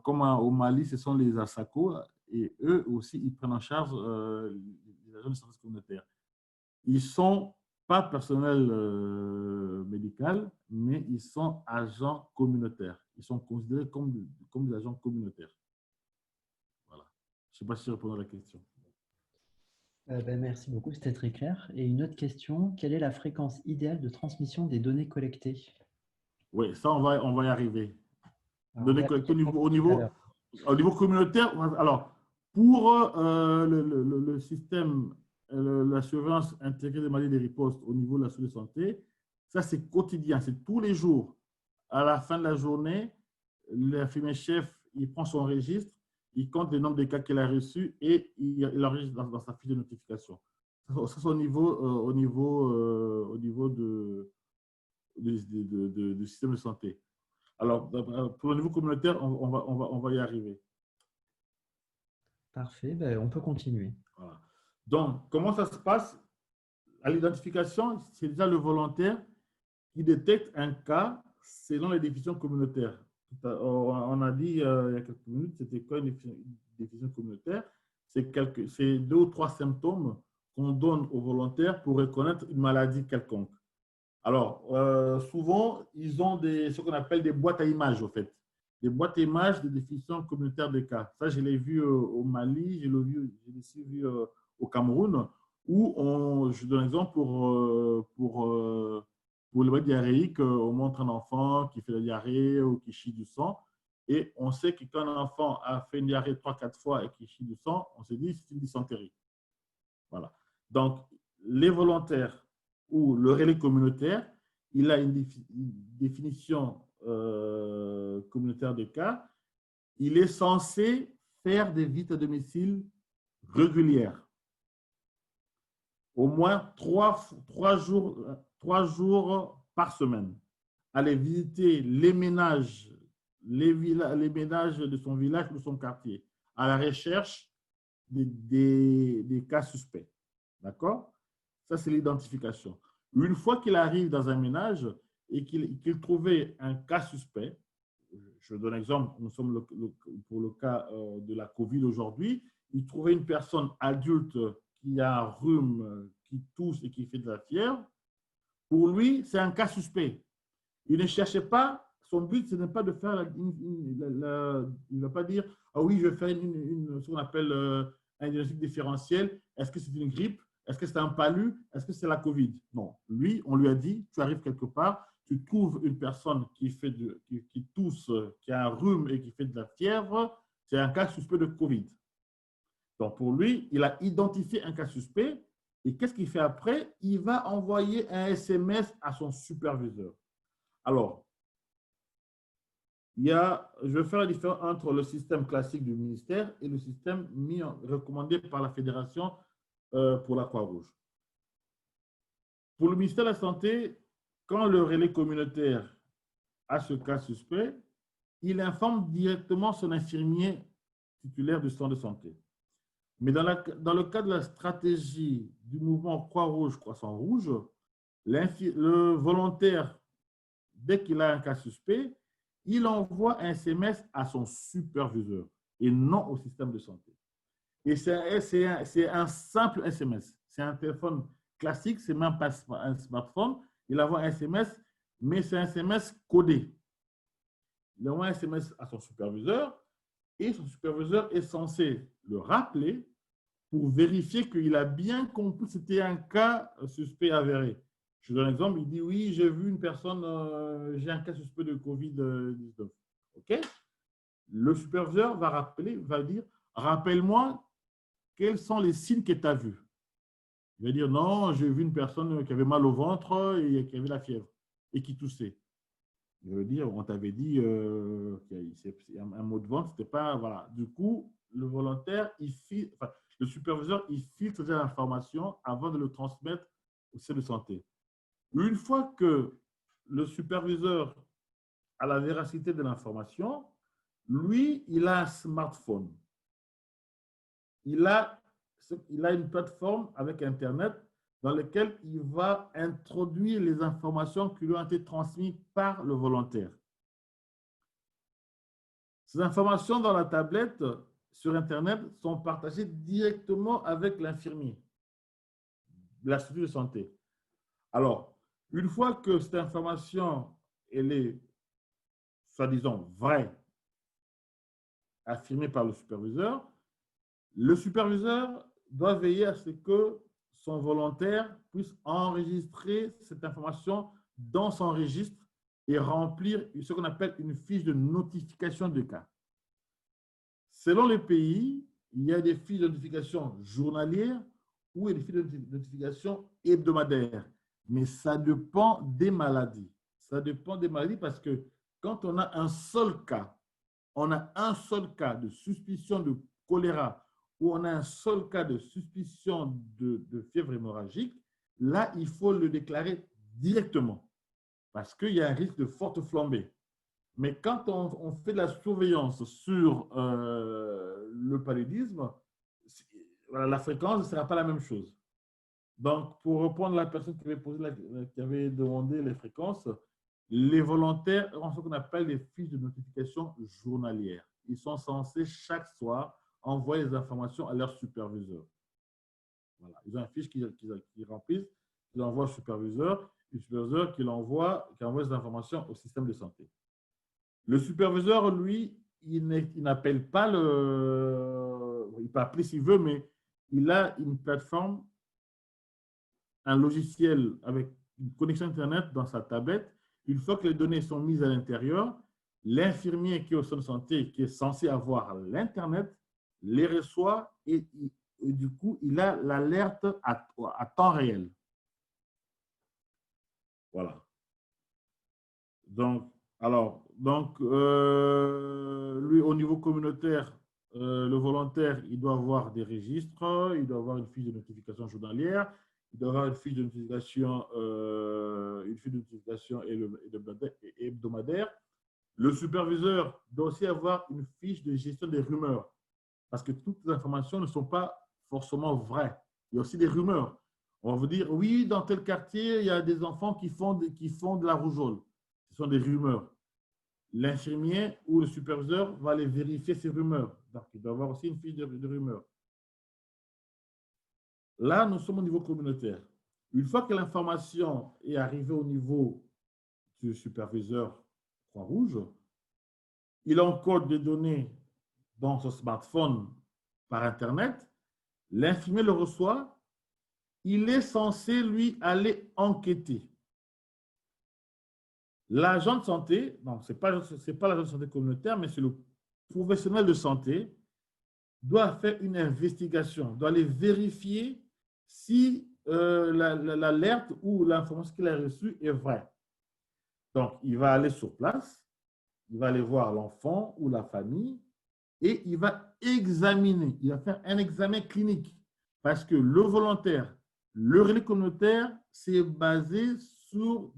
comme au Mali, ce sont les ASACO, et eux aussi, ils prennent en charge les agents de santé communautaire. Ils ne sont pas personnel médical, mais ils sont agents communautaires. Ils sont considérés comme des agents communautaires. Voilà. Je ne sais pas si je réponds à la question. Merci beaucoup, c'était très clair. Et une autre question, quelle est la fréquence idéale de transmission des données collectées? Oui, ça, on va y arriver. Alors, Données collectées au niveau communautaire. Alors, pour le système, la surveillance intégrée des maladies et des ripostes au niveau de la de santé, ça, c'est quotidien, c'est tous les jours. À la fin de la journée, l'infirmier chef, il prend son registre, il compte le nombre de cas qu'il a reçus et il enregistre dans sa fiche de notification. Ça, c'est au niveau du système de santé. Alors, pour le niveau communautaire, on va y arriver. Parfait, on peut continuer. Voilà. Donc, comment ça se passe? À l'identification, c'est déjà le volontaire qui détecte un cas selon les définitions communautaires. On a dit il y a quelques minutes, c'était quoi une définition communautaire? C'est 2 ou 3 symptômes qu'on donne aux volontaires pour reconnaître une maladie quelconque. Alors, souvent, ils ont ce qu'on appelle des boîtes à images, au fait. Des boîtes à images de définition communautaire des cas. Ça, je l'ai vu au Mali, je l'ai aussi vu au Cameroun, où je donne un exemple pour le maladies diarrhéique, on montre un enfant qui fait la diarrhée ou qui chie du sang. Et on sait que quand un enfant a fait une diarrhée 3-4 fois et qui chie du sang, on se dit que c'est une dysenterie. Voilà. Donc, les volontaires ou le relais communautaire, il a une définition communautaire des cas. Il est censé faire des visites à domicile régulières. Au moins 3 jours par semaine. Aller visiter les ménages les ménages de son village ou de son quartier à la recherche des cas suspects. D'accord? Ça, c'est l'identification. Une fois qu'il arrive dans un ménage et qu'il trouvait un cas suspect, je donne un exemple, nous sommes pour le cas de la COVID aujourd'hui, il trouvait une personne adulte qui a un rhume, qui tousse et qui fait de la fièvre. Pour lui, c'est un cas suspect. Il ne cherchait pas, son but, ce n'est pas de faire, il ne va pas dire, ah oui, je vais faire ce qu'on appelle un diagnostic différentiel. Est-ce que c'est une grippe? Est-ce que c'est un palu? Est-ce que c'est la COVID? Non. Lui, on lui a dit, tu arrives quelque part, tu trouves une personne qui tousse, qui a un rhume et qui fait de la fièvre, c'est un cas suspect de COVID. Donc, pour lui, il a identifié un cas suspect. Et qu'est-ce qu'il fait après? Il va envoyer un SMS à son superviseur. Alors, je vais faire la différence entre le système classique du ministère et le système recommandé par la Fédération pour la Croix-Rouge. Pour le ministère de la Santé, quand le relais communautaire a ce cas suspect, il informe directement son infirmier titulaire du centre de santé. Mais dans le cas de la stratégie du mouvement Croix-Rouge, Croissant-Rouge, le volontaire, dès qu'il a un cas suspect, il envoie un SMS à son superviseur et non au système de santé. Et c'est un simple SMS. C'est un téléphone classique, c'est même pas un smartphone. Il envoie un SMS, mais c'est un SMS codé. Il envoie un SMS à son superviseur et son superviseur est censé le rappeler pour vérifier qu'il a bien compris que c'était un cas suspect avéré. Je donne un exemple, il dit oui, j'ai vu une personne, j'ai un cas suspect de COVID-19. OK? Le superviseur va dire, rappelle-moi quels sont les signes que tu as vus. Il va dire non, j'ai vu une personne qui avait mal au ventre et qui avait la fièvre et qui toussait. Il veut dire, on t'avait dit un mot de vente, c'était pas, voilà. Du coup, le volontaire, le superviseur, il filtre l'information avant de le transmettre au centre de santé. Une fois que le superviseur a la véracité de l'information, lui, il a un smartphone. Il a une plateforme avec Internet dans laquelle il va introduire les informations qui lui ont été transmises par le volontaire. Ces informations dans la tablette sur Internet sont partagées directement avec l'infirmier de la structure de santé. Alors, une fois que cette information elle est, soi-disant, vraie, affirmée par le superviseur doit veiller à ce que son volontaire puisse enregistrer cette information dans son registre et remplir ce qu'on appelle une fiche de notification de cas. Selon les pays, il y a des fiches de notification journalières ou des fiches de notification hebdomadaires. Mais ça dépend des maladies. Ça dépend des maladies parce que quand on a un seul cas de suspicion de choléra ou on a un seul cas de suspicion de fièvre hémorragique, là, il faut le déclarer directement parce qu'il y a un risque de forte flambée. Mais quand on fait de la surveillance sur le paludisme, la fréquence ne sera pas la même chose. Donc, pour répondre à la personne qui avait demandé les fréquences, les volontaires ont ce qu'on appelle les fiches de notification journalières. Ils sont censés chaque soir envoyer les informations à leur superviseur. Voilà. Ils ont une fiche qu'ils remplissent, qu'ils envoient au superviseur, et le superviseur qui envoie les informations au système de santé. Le superviseur, lui, il n'appelle pas il peut appeler s'il veut, mais il a une plateforme, un logiciel avec une connexion Internet dans sa tablette. Une fois que les données sont mises à l'intérieur, l'infirmier qui est au centre de santé, qui est censé avoir l'Internet, les reçoit et du coup, il a l'alerte à temps réel. Voilà. Donc, lui, au niveau communautaire, le volontaire, il doit avoir des registres, il doit avoir une fiche de notification journalière, il doit avoir une fiche de notification hebdomadaire. Le superviseur doit aussi avoir une fiche de gestion des rumeurs, parce que toutes les informations ne sont pas forcément vraies. Il y a aussi des rumeurs. On va vous dire, oui, dans tel quartier, il y a des enfants qui font de la rougeole. Ce sont des rumeurs. L'infirmier ou le superviseur va aller vérifier ces rumeurs. Donc, il doit avoir aussi une fiche de rumeurs. Là, nous sommes au niveau communautaire. Une fois que l'information est arrivée au niveau du superviseur Croix-Rouge, il encode des données dans son smartphone par Internet, l'infirmier le reçoit, il est censé, lui, aller enquêter. L'agent de santé, non, ce n'est pas l'agent de santé communautaire, mais c'est le professionnel de santé, doit faire une investigation, doit aller vérifier si l'alerte ou l'information qu'il a reçue est vraie. Donc, il va aller sur place, il va aller voir l'enfant ou la famille et il va examiner, il va faire un examen clinique parce que le volontaire, le relais communautaire, c'est basé sur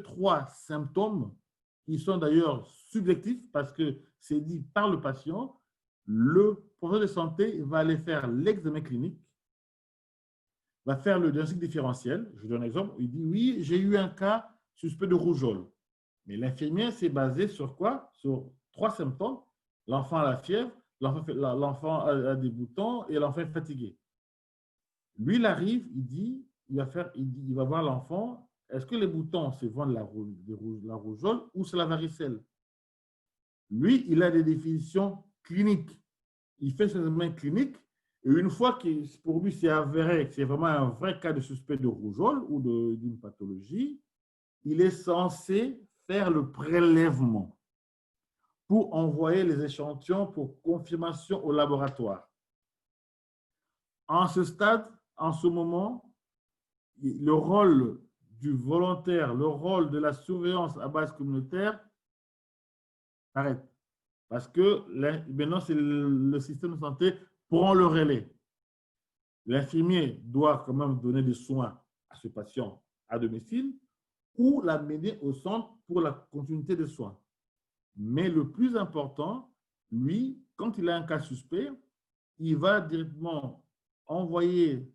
trois symptômes qui sont d'ailleurs subjectifs parce que c'est dit par le patient. Le professionnel de santé va aller faire l'examen clinique, va faire le diagnostic différentiel. Je vous donne un exemple. Il dit, oui, j'ai eu un cas suspect de rougeole. Mais l'infirmière s'est basée sur quoi? Sur trois symptômes. L'enfant a la fièvre, l'enfant a des boutons et l'enfant est fatigué. Lui, il arrive, il va voir l'enfant. Est-ce que les boutons, c'est vraiment la rougeole ou c'est la varicelle? Lui, il a des définitions cliniques. Il fait ses examens cliniques et une fois que pour lui, c'est avéré que c'est vraiment un vrai cas de suspect de rougeole ou d'une pathologie, il est censé faire le prélèvement pour envoyer les échantillons pour confirmation au laboratoire. En ce stade, en ce moment, le rôle du volontaire, le rôle de la surveillance à base communautaire arrête. Parce que maintenant, c'est le système de santé prend le relais. L'infirmier doit quand même donner des soins à ce patient à domicile ou l'amener au centre pour la continuité des soins. Mais le plus important, lui, quand il a un cas suspect, il va directement envoyer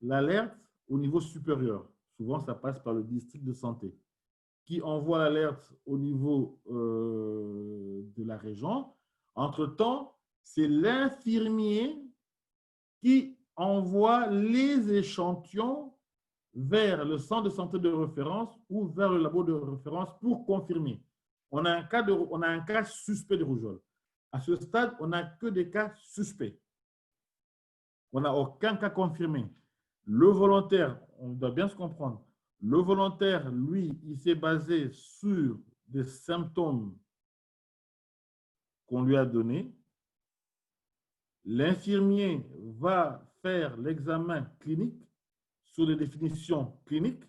l'alerte au niveau supérieur. Souvent, ça passe par le district de santé, qui envoie l'alerte au niveau de la région. Entre-temps, c'est l'infirmier qui envoie les échantillons vers le centre de santé de référence ou vers le labo de référence pour confirmer. On a un cas suspect de rougeole. À ce stade, on n'a que des cas suspects. On n'a aucun cas confirmé. Le volontaire, on doit bien se comprendre, le volontaire, lui, il s'est basé sur des symptômes qu'on lui a donnés. L'infirmier va faire l'examen clinique sur les définitions cliniques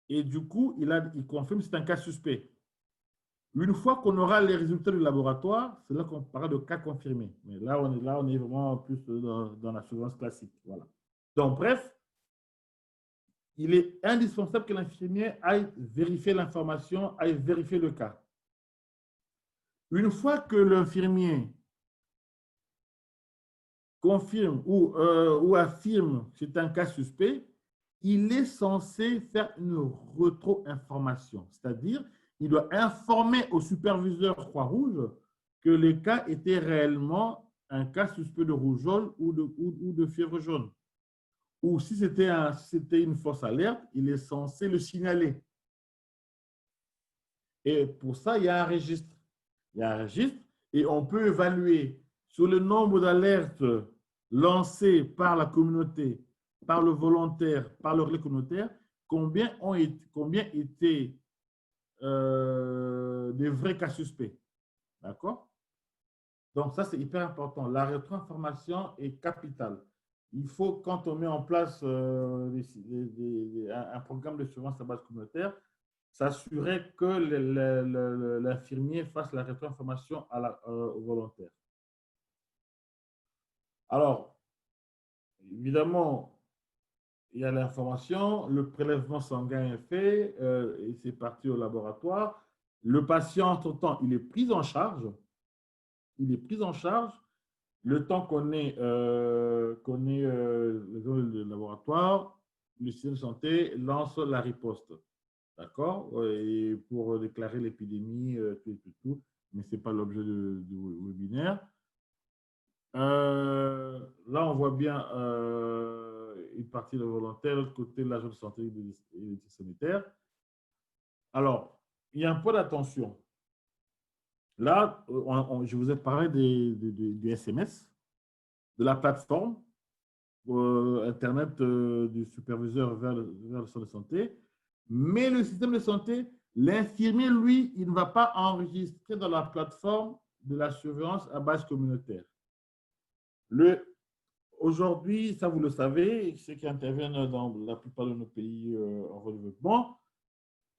et du coup, il confirme que c'est un cas suspect. Une fois qu'on aura les résultats du laboratoire, c'est là qu'on parlera de cas confirmés. Mais là, on est vraiment plus dans la surveillance classique. Voilà. Donc, bref, il est indispensable que l'infirmier aille vérifier l'information, aille vérifier le cas. Une fois que l'infirmier confirme ou affirme que c'est un cas suspect, il est censé faire une rétro-information, c'est-à-dire il doit informer au superviseur Croix-Rouge que le cas était réellement un cas suspect de rougeole ou de fièvre jaune. Ou si c'était une fausse alerte, il est censé le signaler. Et pour ça, il y a un registre. Il y a un registre et on peut évaluer sur le nombre d'alertes lancées par la communauté, par le volontaire, par le relais communautaire, combien étaient des vrais cas suspects. D'accord? Donc, ça, c'est hyper important. La rétro-information est capitale. Il faut, quand on met en place un programme de surveillance à base communautaire, s'assurer que l'infirmier fasse la rétro-information au volontaire. Alors, évidemment, il y a l'information, le prélèvement sanguin est fait et c'est parti au laboratoire. Le patient, entre-temps, il est pris en charge. Il est pris en charge le temps qu'on est, le laboratoire, le système de santé lance la riposte. D'accord? Et pour déclarer l'épidémie, tout. Mais ce n'est pas l'objet du webinaire. Là, on voit bien une partie de volontaire, l'autre côté, l'agent de santé et des sanitaires. Alors, il y a un point d'attention. Là, je vous ai parlé du SMS, de la plateforme Internet du superviseur vers le centre de santé. Mais le système de santé, l'infirmier, lui, il ne va pas enregistrer dans la plateforme de la surveillance à base communautaire. Aujourd'hui, ça vous le savez, ceux qui interviennent dans la plupart de nos pays en voie de développement,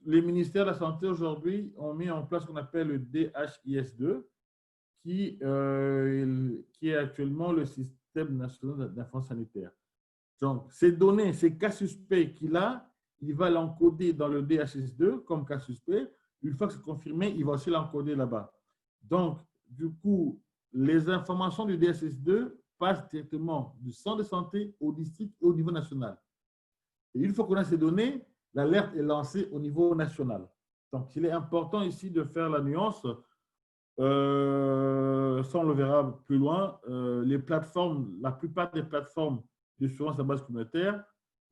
les ministères de la Santé aujourd'hui ont mis en place ce qu'on appelle le DHIS2, qui est actuellement le système national d'information sanitaire. Donc, ces données, ces cas suspects qu'il a, il va l'encoder dans le DHIS2 comme cas suspect. Une fois que c'est confirmé, il va aussi l'encoder là-bas. Donc, du coup, les informations du DHIS2 passent directement du centre de santé au district et au niveau national. Et une fois qu'on a ces données, l'alerte est lancée au niveau national. Donc, il est important ici de faire la nuance. Ça, on le verra plus loin. Les plateformes, la plupart des plateformes de surveillance à base communautaire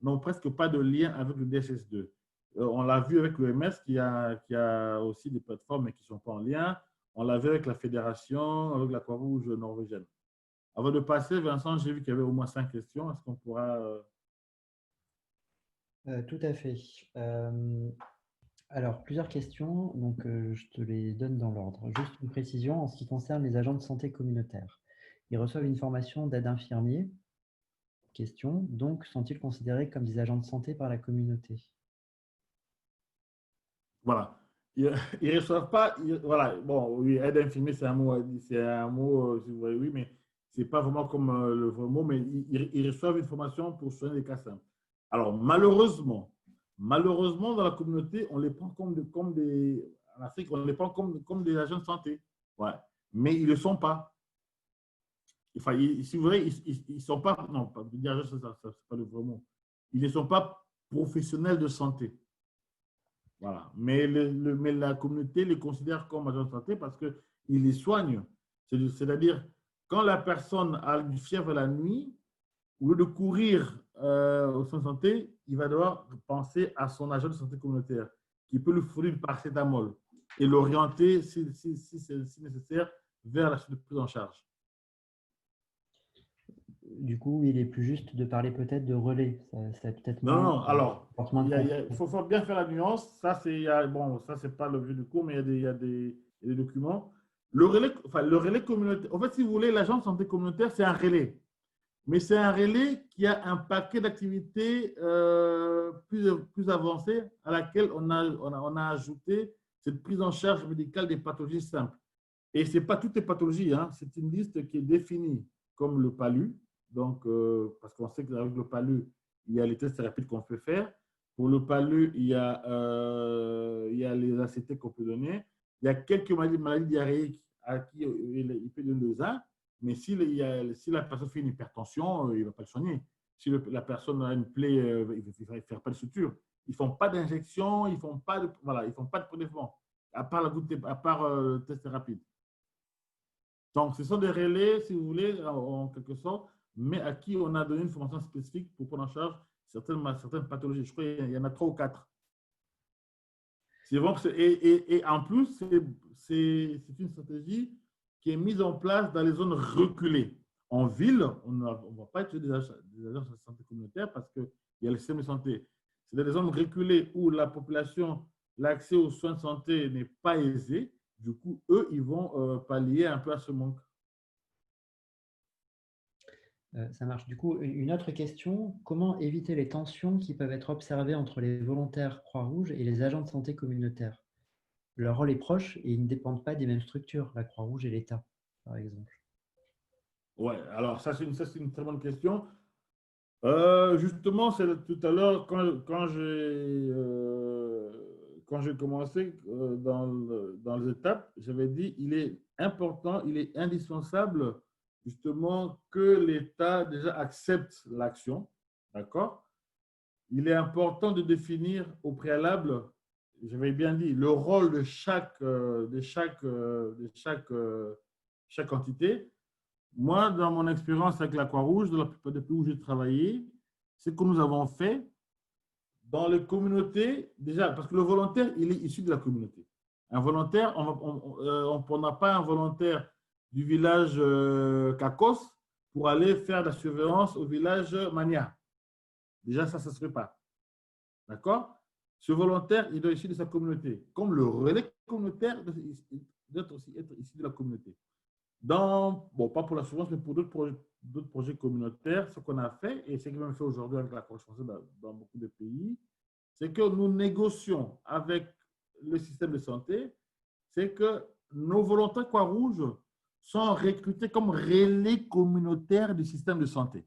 n'ont presque pas de lien avec le DHIS2. On l'a vu avec l'OMS qui a aussi des plateformes mais qui ne sont pas en lien. On l'a vu avec la Fédération, avec la Croix-Rouge norvégienne. Avant de passer, Vincent, j'ai vu qu'il y avait au moins 5 questions. Est-ce qu'on pourra… Tout à fait. Alors, plusieurs questions, donc je te les donne dans l'ordre. Juste une précision en ce qui concerne les agents de santé communautaires. Ils reçoivent une formation d'aide infirmier. Question, donc sont-ils considérés comme des agents de santé par la communauté? Voilà. Ils ne reçoivent pas… voilà. Bon, oui, aide infirmier, c'est un mot, si vous voyez, oui, mais ce n'est pas vraiment comme le vrai mot, mais ils reçoivent une formation pour soigner des cas simples. Alors, malheureusement, dans la communauté, on les prend comme des… En Afrique, on les prend comme des agents de santé. Ouais. Mais ils ne le sont pas. Enfin, si vous voulez, ils ne sont pas… Non, pas des agents, ce n'est pas le vrai mot. Ils ne sont pas professionnels de santé. Voilà. Mais la communauté les considère comme agents de santé parce qu'ils les soignent. C'est-à-dire, quand la personne a une fièvre la nuit, au lieu de courir au centre de santé, il va devoir penser à son agent de santé communautaire qui peut lui fournir du paracétamol et l'orienter, si nécessaire, vers la suite de prise en charge. Du coup, il est plus juste de parler peut-être de relais. Ça peut-être Non, alors, il faut bien faire la nuance. Ça, bon, ça, c'est pas l'objet du cours, mais il y a des documents. Le relais communautaire, en fait, si vous voulez, l'agent de santé communautaire, c'est un relais. Mais c'est un relais qui a un paquet d'activités plus avancées à laquelle on a ajouté cette prise en charge médicale des pathologies simples. Et ce n'est pas toutes les pathologies, hein. C'est une liste qui est définie comme le PALU. Donc, parce qu'on sait qu'avec le PALU, il y a les tests rapides qu'on peut faire. Pour le PALU, il y a les ACT qu'on peut donner. Il y a quelques maladies diarrhéiques à qui il peut donner des uns. Mais si la personne fait une hypertension, il ne va pas le soigner. Si la personne a une plaie, il ne va faire pas de suture. Ils ne font pas d'injection, ils ne font pas de prélèvement, à part le test rapide. Donc, ce sont des relais, si vous voulez, en quelque sorte, mais à qui on a donné une formation spécifique pour prendre en charge certaines pathologies. Je crois qu'il y en a 3 ou 4. Et en plus, c'est une stratégie qui est mise en place dans les zones reculées. En ville, on ne va pas utiliser des agences de santé communautaire parce qu'il y a le système de santé. C'est dans les zones reculées où la population, l'accès aux soins de santé n'est pas aisé. Du coup, eux, ils vont pallier un peu à ce manque. Ça marche. Du coup, une autre question, comment éviter les tensions qui peuvent être observées entre les volontaires Croix-Rouge et les agents de santé communautaires? Leur rôle est proche et ils ne dépendent pas des mêmes structures, la Croix-Rouge et l'État, par exemple. Ouais, alors ça, c'est une très bonne question. Justement, c'est tout à l'heure, quand quand j'ai commencé dans les étapes, j'avais dit il est important, il est indispensable justement que l'État déjà accepte l'action, d'accord? Il est important de définir au préalable, j'avais bien dit, le rôle de chaque entité. Moi, dans mon expérience avec la Croix-Rouge, dans la plupart des pays où j'ai travaillé, ce que nous avons fait dans les communautés, déjà, parce que le volontaire, il est issu de la communauté. Un volontaire, on n'a pas un volontaire du village Kakos pour aller faire de la surveillance au village Mania. Déjà, ça ne se fait pas. D'accord? Ce volontaire, il doit être issu de sa communauté. Comme le relais communautaire doit aussi être issu de la communauté. Bon, pas pour la surveillance, mais pour d'autres projets communautaires, ce qu'on a fait, et ce qu'on fait aujourd'hui avec la Croix-Rouge française dans beaucoup de pays, c'est que nous négocions avec le système de santé, c'est que nos volontaires Croix-Rouge sont recrutés comme relais communautaires du système de santé.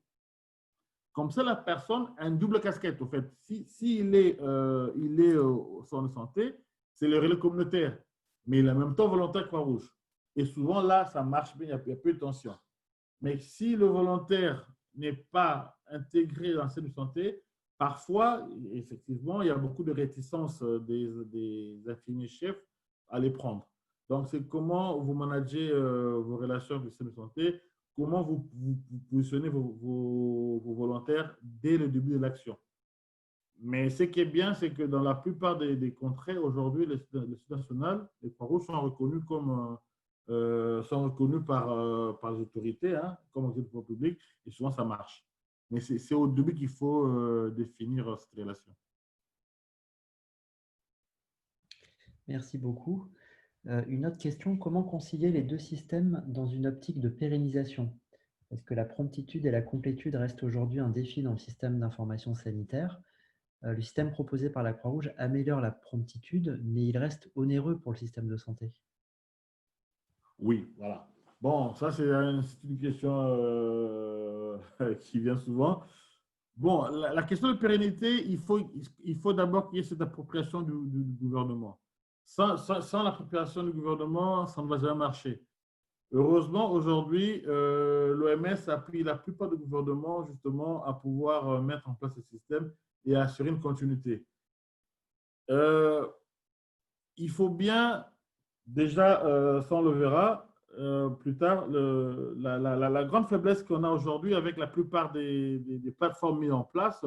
Comme ça, la personne a une double casquette. En fait, s'il est au centre de santé, c'est le relais communautaire, mais il est en même temps volontaire Croix-Rouge. Et souvent, là, ça marche bien, il y a peu de tension. Mais si le volontaire n'est pas intégré dans le système de santé, parfois, effectivement, il y a beaucoup de réticence des infirmiers-chefs à les prendre. Donc, c'est comment vous managez vos relations avec le système de santé, comment vous positionnez vos volontaires dès le début de l'action. Mais ce qui est bien, c'est que dans la plupart des contrées, aujourd'hui, les Sociétés nationales, les Croix-Rouges sont reconnus par les autorités, hein, comme autorité publique, et souvent ça marche. Mais c'est au début qu'il faut définir cette relation. Merci beaucoup. Une autre question, comment concilier les deux systèmes dans une optique de pérennisation? Est-ce que la promptitude et la complétude restent aujourd'hui un défi dans le système d'information sanitaire? Le système proposé par la Croix-Rouge améliore la promptitude, mais il reste onéreux pour le système de santé. Oui, voilà. Bon, ça, c'est une question qui vient souvent. Bon, la question de pérennité, il faut d'abord qu'il y ait cette appropriation du gouvernement. Sans l'appropriation du gouvernement, ça ne va jamais marcher. Heureusement, aujourd'hui, l'OMS appuie la plupart des gouvernements justement à pouvoir mettre en place ce système et à assurer une continuité. Il faut bien, déjà, ça on le verra plus tard, la grande faiblesse qu'on a aujourd'hui avec la plupart des plateformes mises en place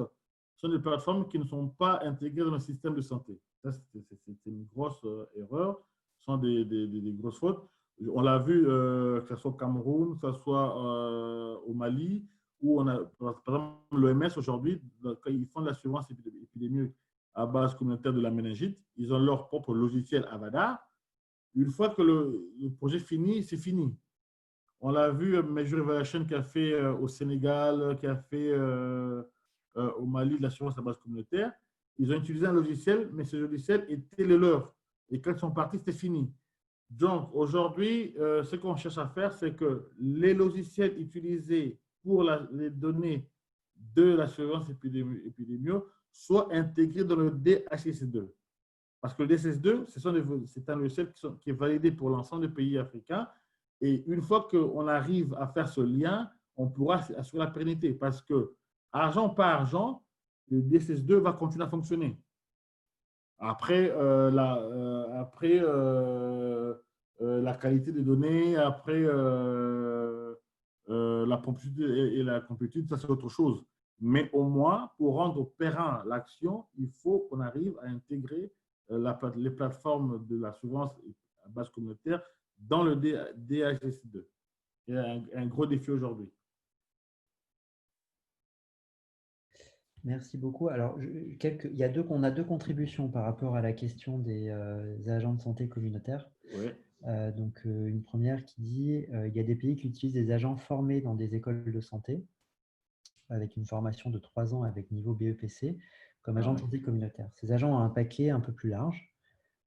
sont des plateformes qui ne sont pas intégrées dans le système de santé. Ça, c'est une grosse erreur, ce sont des grosses fautes. On l'a vu, que ce soit au Cameroun, que ce soit au Mali, où on a, par exemple, l'OMS aujourd'hui, quand ils font de la surveillance épidémique à base communautaire de la méningite, ils ont leur propre logiciel Avada. Une fois que le projet finit, c'est fini. On l'a vu, Measure Evaluation qui a fait au Sénégal, qui a fait au Mali de l'assurance à base communautaire. Ils ont utilisé un logiciel, mais ce logiciel était le leur. Et quand ils sont partis, c'était fini. Donc, aujourd'hui, ce qu'on cherche à faire, c'est que les logiciels utilisés pour les données de la surveillance épidémique soient intégrés dans le DHIS2. Parce que le DHIS2, c'est un logiciel qui est validé pour l'ensemble des pays africains. Et une fois qu'on arrive à faire ce lien, on pourra assurer la pérennité. Parce que, argent par argent, le DHIS2 va continuer à fonctionner. Après, la qualité des données, après la promptitude et la complétude, ça c'est autre chose. Mais au moins, pour rendre périn l'action, il faut qu'on arrive à intégrer les plateformes de la surveillance à base communautaire dans le DHIS2. C'est un gros défi aujourd'hui. Merci beaucoup. Alors, on a deux contributions par rapport à la question des agents de santé communautaires. Oui. Une première qui dit il y a des pays qui utilisent des agents formés dans des écoles de santé avec une formation de 3 ans avec niveau BEPC comme agents de santé communautaire. Ces agents ont un paquet un peu plus large,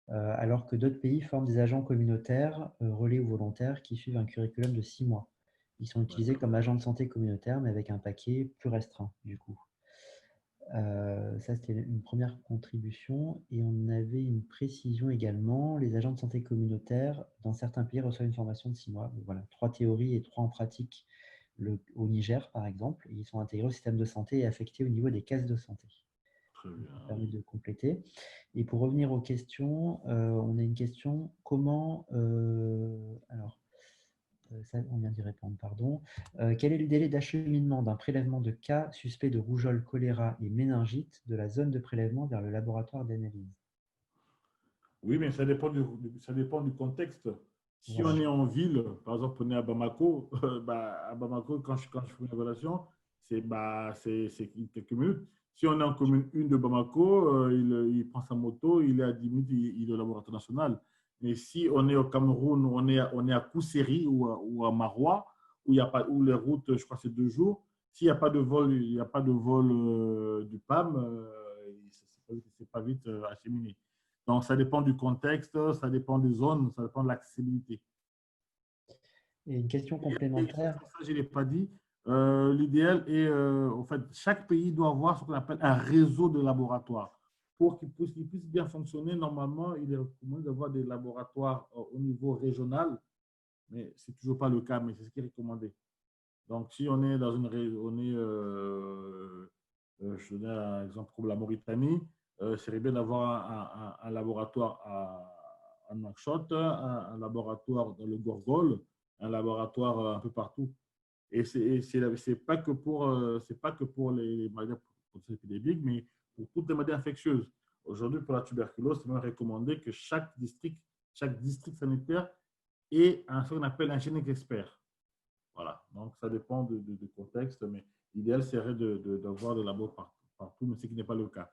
alors que d'autres pays forment des agents communautaires, relais ou volontaires, qui suivent un curriculum de 6 mois. Ils sont utilisés comme agents de santé communautaire, mais avec un paquet plus restreint, du coup. Ça, c'était une première contribution. Et on avait une précision également. Les agents de santé communautaire, dans certains pays, reçoivent une formation de 6 mois. Donc, voilà, 3 théories et 3 en pratique au Niger, par exemple. Et ils sont intégrés au système de santé et affectés au niveau des caisses de santé. Très Donc, ça bien. permet de compléter. Et pour revenir aux questions, on a une question. Comment… alors, ça, on vient d'y répondre, pardon. Quel est le délai d'acheminement d'un prélèvement de cas suspects de rougeole, choléra et méningite de la zone de prélèvement vers le laboratoire d'analyse? Oui, mais ça dépend du contexte. Si Voilà. on est en ville, par exemple, on est à Bamako, à Bamako, quand je fais une évaluation, c'est quelques minutes. Si on est en commune 1 de Bamako, il prend sa moto, il est à 10 minutes, il est au laboratoire national. Mais si on est au Cameroun, on est à Kousséri ou à Maroua, où, il y a pas, où les routes, je crois, c'est 2 jours, s'il n'y a pas de vol, il n'y a pas de vol du PAM, c'est pas vite acheminé. Donc, ça dépend du contexte, ça dépend des zones, ça dépend de l'accessibilité. Et une question Et complémentaire. ça, je ne l'ai pas dit. L'idéal est, en fait, chaque pays doit avoir ce qu'on appelle un réseau de laboratoires. Pour qu'il puisse bien fonctionner, normalement, il est recommandé d'avoir des laboratoires au niveau régional, mais ce n'est toujours pas le cas, mais c'est ce qui est recommandé. Donc, si on est dans une on est, je donne un exemple comme la Mauritanie, serait bien d'avoir un laboratoire à Nouakchott, un laboratoire dans le Gorgol, un laboratoire un peu partout. Et c'est pas que pour les maladies épidémiques, mais pour toutes les maladies infectieuses. Aujourd'hui, pour la tuberculose, c'est même recommandé que chaque district sanitaire ait ce qu'on appelle un génétique expert. Voilà, donc ça dépend du contexte, mais l'idéal serait d'avoir des labos partout, mais ce qui n'est pas le cas.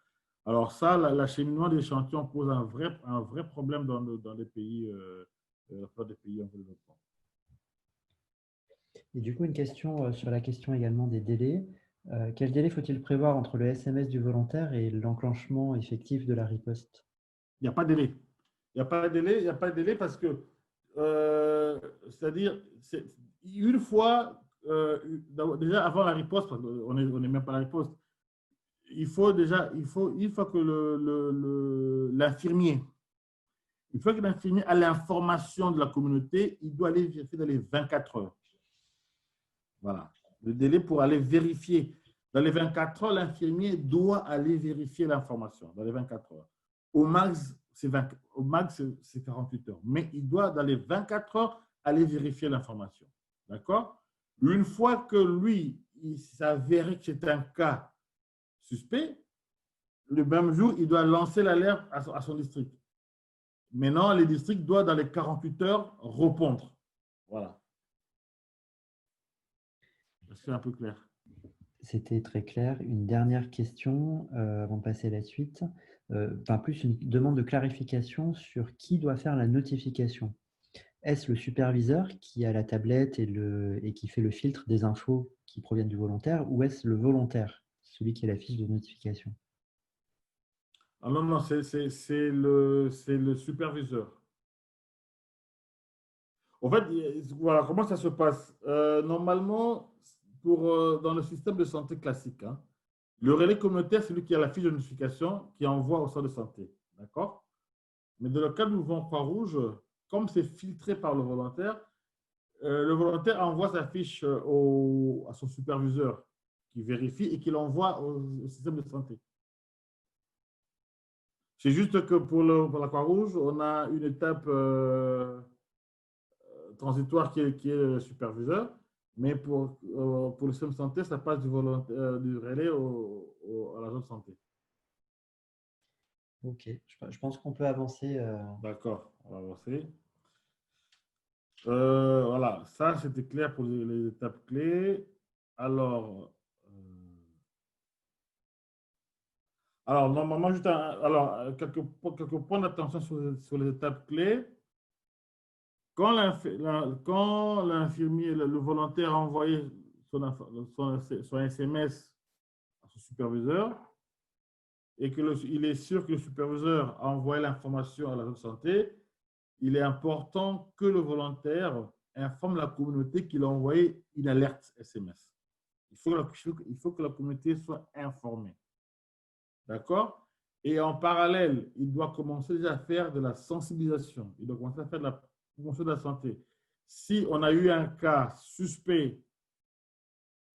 Alors ça, l'acheminement d'échantillons pose un vrai problème dans les pays, la plupart des pays en développement. Et du coup, une question sur la question également des délais. Quel délai faut-il prévoir entre le SMS du volontaire et l'enclenchement effectif de la riposte? Il n'y a pas de délai. Il n'y a pas de délai, il n'y a pas de délai parce que, c'est-à-dire, une fois, déjà avant la riposte, on n'est même pas à la riposte, il faut déjà, une fois que l'infirmier, une fois que l'infirmier a l'information de la communauté, il doit aller vérifier dans les 24 heures. Voilà. Le délai pour aller vérifier. Dans les 24 heures, l'infirmier doit aller vérifier l'information. Dans les 24 heures. Au max, c'est 48 heures. Mais il doit, dans les 24 heures, aller vérifier l'information. D'accord? Une fois que lui, il s'avère que c'est un cas suspect, le même jour, il doit lancer l'alerte à son district. Maintenant, les districts doivent, dans les 48 heures, répondre. Voilà. C'est un peu clair. C'était très clair. Une dernière question avant de passer à la suite. Plus une demande de clarification sur qui doit faire la notification. Est-ce le superviseur qui a la tablette et qui fait le filtre des infos qui proviennent du volontaire, ou est-ce le volontaire, celui qui a la fiche de notification? Ah non, non, c'est le superviseur. En fait, voilà, comment ça se passe? Normalement, dans le système de santé classique, hein, le relais communautaire, c'est lui qui a la fiche de notification qui envoie au centre de santé. D'accord? Mais dans le cas du mouvement Croix-Rouge, comme c'est filtré par le volontaire envoie sa fiche à son superviseur qui vérifie et qui l'envoie au système de santé. C'est juste que pour la Croix-Rouge, on a une étape transitoire qui est le superviseur, mais pour le système de santé, ça passe du relais à la zone de santé. Ok, je pense qu'on peut avancer. D'accord, on va avancer. Voilà, ça c'était clair pour les étapes clés. Alors, normalement, quelques points d'attention sur les étapes clés. Quand l'infirmier, le volontaire a envoyé son SMS à son superviseur et qu'il est sûr que le superviseur a envoyé l'information à la zone de santé, il est important que le volontaire informe la communauté qu'il a envoyé une alerte SMS. Il faut que la communauté soit informée. D'accord? Et en parallèle, il doit commencer déjà à faire de la sensibilisation. Il doit commencer à faire de la promotion de la santé. Si on a eu un cas suspect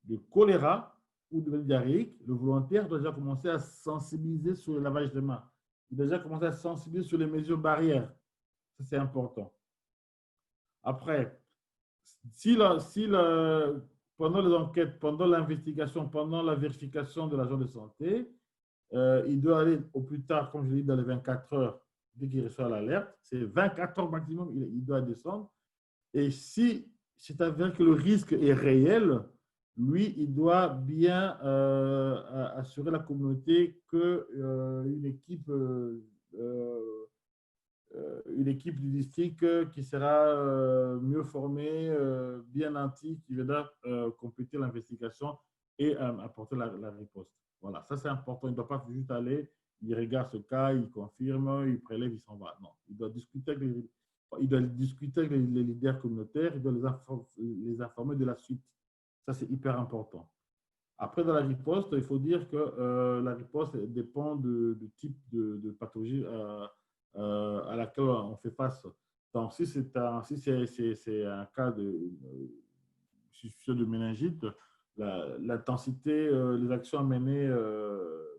de choléra ou de diarrhéique, le volontaire doit déjà commencer à sensibiliser sur le lavage des mains. Il doit déjà commencer à sensibiliser sur les mesures barrières. Ça, c'est important. Après, pendant les enquêtes, pendant l'investigation, pendant la vérification de l'agent de santé, il doit aller au plus tard, comme je l'ai dit, dans les 24 heures, dès qu'il reçoit l'alerte. C'est 24 heures maximum, il doit descendre. Et si c'est avéré que le risque est réel, lui, il doit bien assurer la communauté qu'une une équipe du district qui sera mieux formée, bien nantie, qui viendra compléter l'investigation et apporter la riposte. Voilà, ça c'est important. Il ne doit pas juste aller, il regarde ce cas, il confirme, il prélève, il s'en va. Non, il doit discuter avec les leaders communautaires, il doit les informer de la suite. Ça, c'est hyper important. Après, dans la riposte, il faut dire que la riposte dépend du type de pathologie à laquelle on fait face. Donc, si c'est un cas de suspicion de méningite, l'intensité, les actions à mener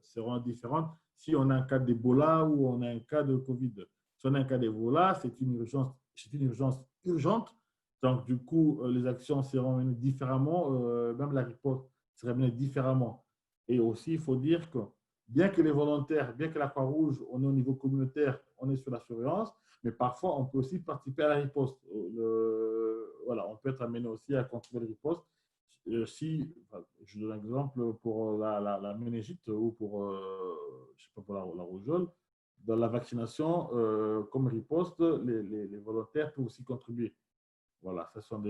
seront différentes si on a un cas d'Ebola ou on a un cas de Covid. Si on a un cas d'Ebola, c'est une urgence urgente. Donc, du coup, les actions seront menées différemment, même la riposte serait menée différemment. Et aussi, il faut dire que bien que les volontaires, bien que la Croix-Rouge, on est au niveau communautaire, on est sur la surveillance, mais parfois, on peut aussi participer à la riposte. Voilà, on peut être amené aussi à contrôler la riposte. Si, je donne un exemple pour la méningite ou pour, je sais pas, pour la rougeole, dans la vaccination, comme riposte, les volontaires peuvent aussi contribuer. Voilà, c'était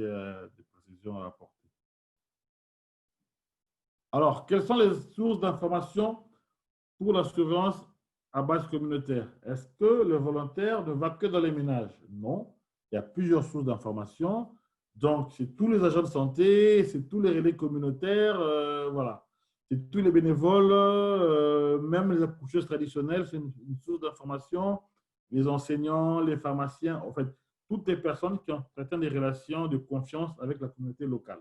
des précisions à apporter. Alors, quelles sont les sources d'information pour la surveillance à base communautaire? Est-ce que le volontaire ne va que dans les ménages? Non, il y a plusieurs sources d'information. Donc, c'est tous les agents de santé, c'est tous les relais communautaires, voilà. C'est tous les bénévoles, même les accoucheuses traditionnelles, c'est une source d'information. Les enseignants, les pharmaciens, en fait, toutes les personnes qui entretiennent des relations de confiance avec la communauté locale.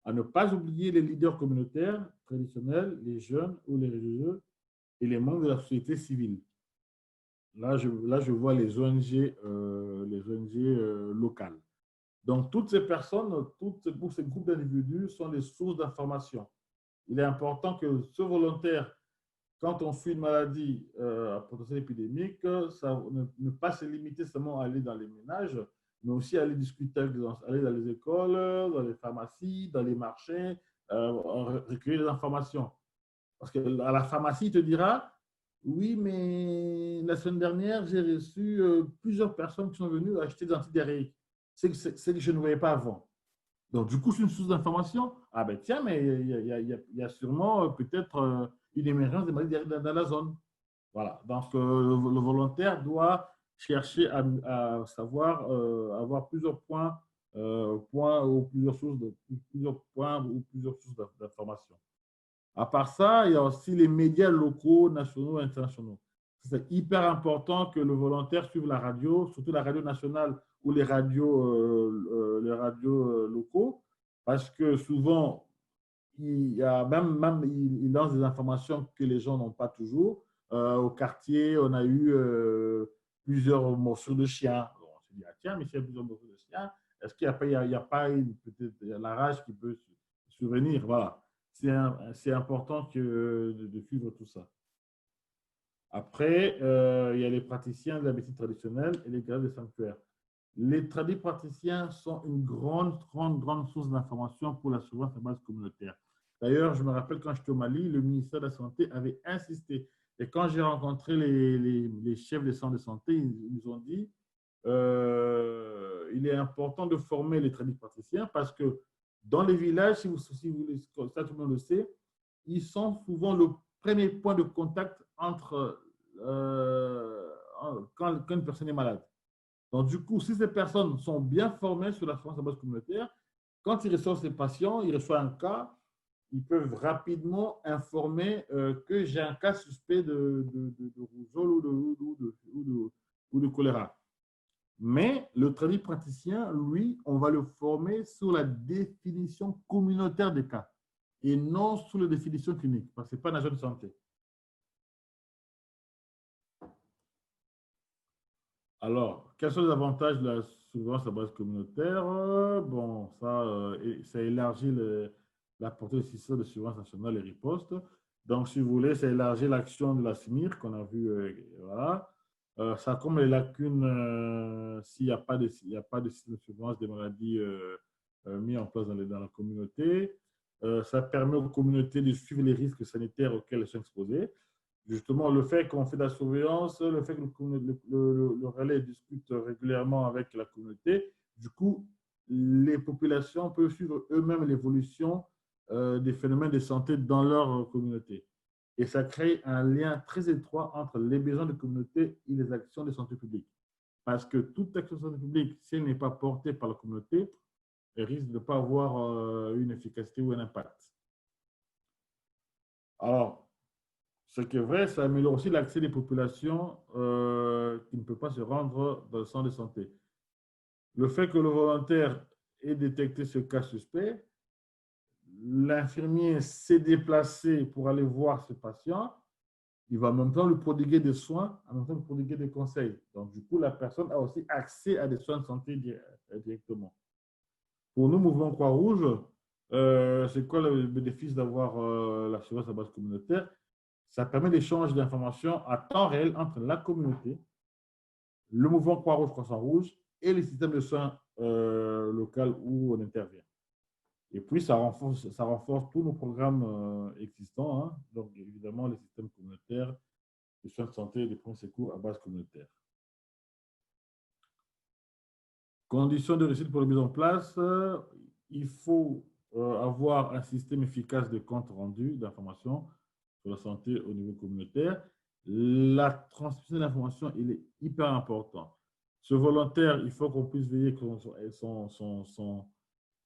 À ne pas oublier les leaders communautaires traditionnels, les jeunes ou les religieux et les membres de la société civile. Là, je vois les ONG locales. Donc, toutes ces personnes, tous ces groupes d'individus sont des sources d'information. Il est important que ce volontaire, quand on suit une maladie à potentiel épidémique, ça, ne pas se limiter seulement à aller dans les ménages, mais aussi aller discuter, aller dans les écoles, dans les pharmacies, dans les marchés, recueillir des informations. Parce qu'à la pharmacie, il te dira, oui, mais la semaine dernière, j'ai reçu plusieurs personnes qui sont venues acheter des antidiarrhéiques. C'est que je ne voyais pas avant. Donc, du coup, c'est une source d'information. Ah ben tiens, mais il y a sûrement peut-être une émergence des maladies dans la zone. Voilà. Donc, le volontaire doit chercher à savoir avoir plusieurs points ou plusieurs points ou plusieurs sources d'information. À part ça, il y a aussi les médias locaux, nationaux et internationaux. C'est hyper important que le volontaire suive la radio, surtout la radio nationale ou les radios locaux, parce que souvent, il y a il lance des informations que les gens n'ont pas toujours. Au quartier, on a eu plusieurs morsures de chiens. On s'est dit, ah, tiens, mais s'il y a plusieurs morsures de chiens, est-ce qu'il n'y a pas peut-être la rage qui peut survenir? Voilà. C'est important de suivre tout ça. Après, il y a les praticiens de la médecine traditionnelle et les gardiens des sanctuaires. Les praticiens sont une grande source d'information pour la surveillance à base communautaire. D'ailleurs, je me rappelle quand j'étais au Mali, le ministère de la Santé avait insisté. Et quand j'ai rencontré les chefs des centres de santé, ils nous ont dit il est important de former les praticiens parce que dans les villages, si ça tout le monde le sait, ils sont souvent le premier point de contact entre quand une personne est malade. Donc, du coup, si ces personnes sont bien formées sur la surveillance à base communautaire, quand ils reçoivent ces patients, ils reçoivent un cas, ils peuvent rapidement informer que j'ai un cas suspect de rougeole ou de choléra. Mais le tradipraticien, lui, on va le former sur la définition communautaire des cas et non sur la définition clinique, parce que ce n'est pas un agent de santé. Alors, quels sont les avantages de la surveillance à base communautaire? Bon, ça élargit la portée du système de surveillance nationale et riposte. Donc, si vous voulez, ça élargit l'action de la SMIR qu'on a vu. Voilà. Ça comble les lacunes s'il n'y a pas de système de surveillance des maladies mis en place dans la communauté. Ça permet aux communautés de suivre les risques sanitaires auxquels elles sont exposées. Justement, le fait qu'on fait de la surveillance, le fait que le relais discute régulièrement avec la communauté, du coup, les populations peuvent suivre eux-mêmes l'évolution des phénomènes de santé dans leur communauté. Et ça crée un lien très étroit entre les besoins de communauté et les actions de santé publique. Parce que toute action de santé publique, si elle n'est pas portée par la communauté, elle risque de ne pas avoir une efficacité ou un impact. Alors, ce qui est vrai, ça améliore aussi l'accès des populations qui ne peuvent pas se rendre dans le centre de santé. Le fait que le volontaire ait détecté ce cas suspect, l'infirmier s'est déplacé pour aller voir ce patient, il va en même temps lui prodiguer des soins, en même temps lui prodiguer des conseils. Donc, du coup, la personne a aussi accès à des soins de santé directement. Pour nous, Mouvement Croix-Rouge, c'est quoi le bénéfice d'avoir la surveillance à base communautaire? Ça permet l'échange d'informations à temps réel entre la communauté, le mouvement Croix-Rouge, Croissant-Rouge et les systèmes de soins local où on intervient. Et puis, ça renforce tous nos programmes existants, hein. Donc, évidemment, les systèmes communautaires, les soins de santé et les premiers secours à base communautaire. Conditions de réussite pour la mise en place, il faut avoir un système efficace de compte rendu d'informations sur la santé au niveau communautaire. La transmission de l'information, il est hyper important. Ce volontaire, il faut qu'on puisse veiller que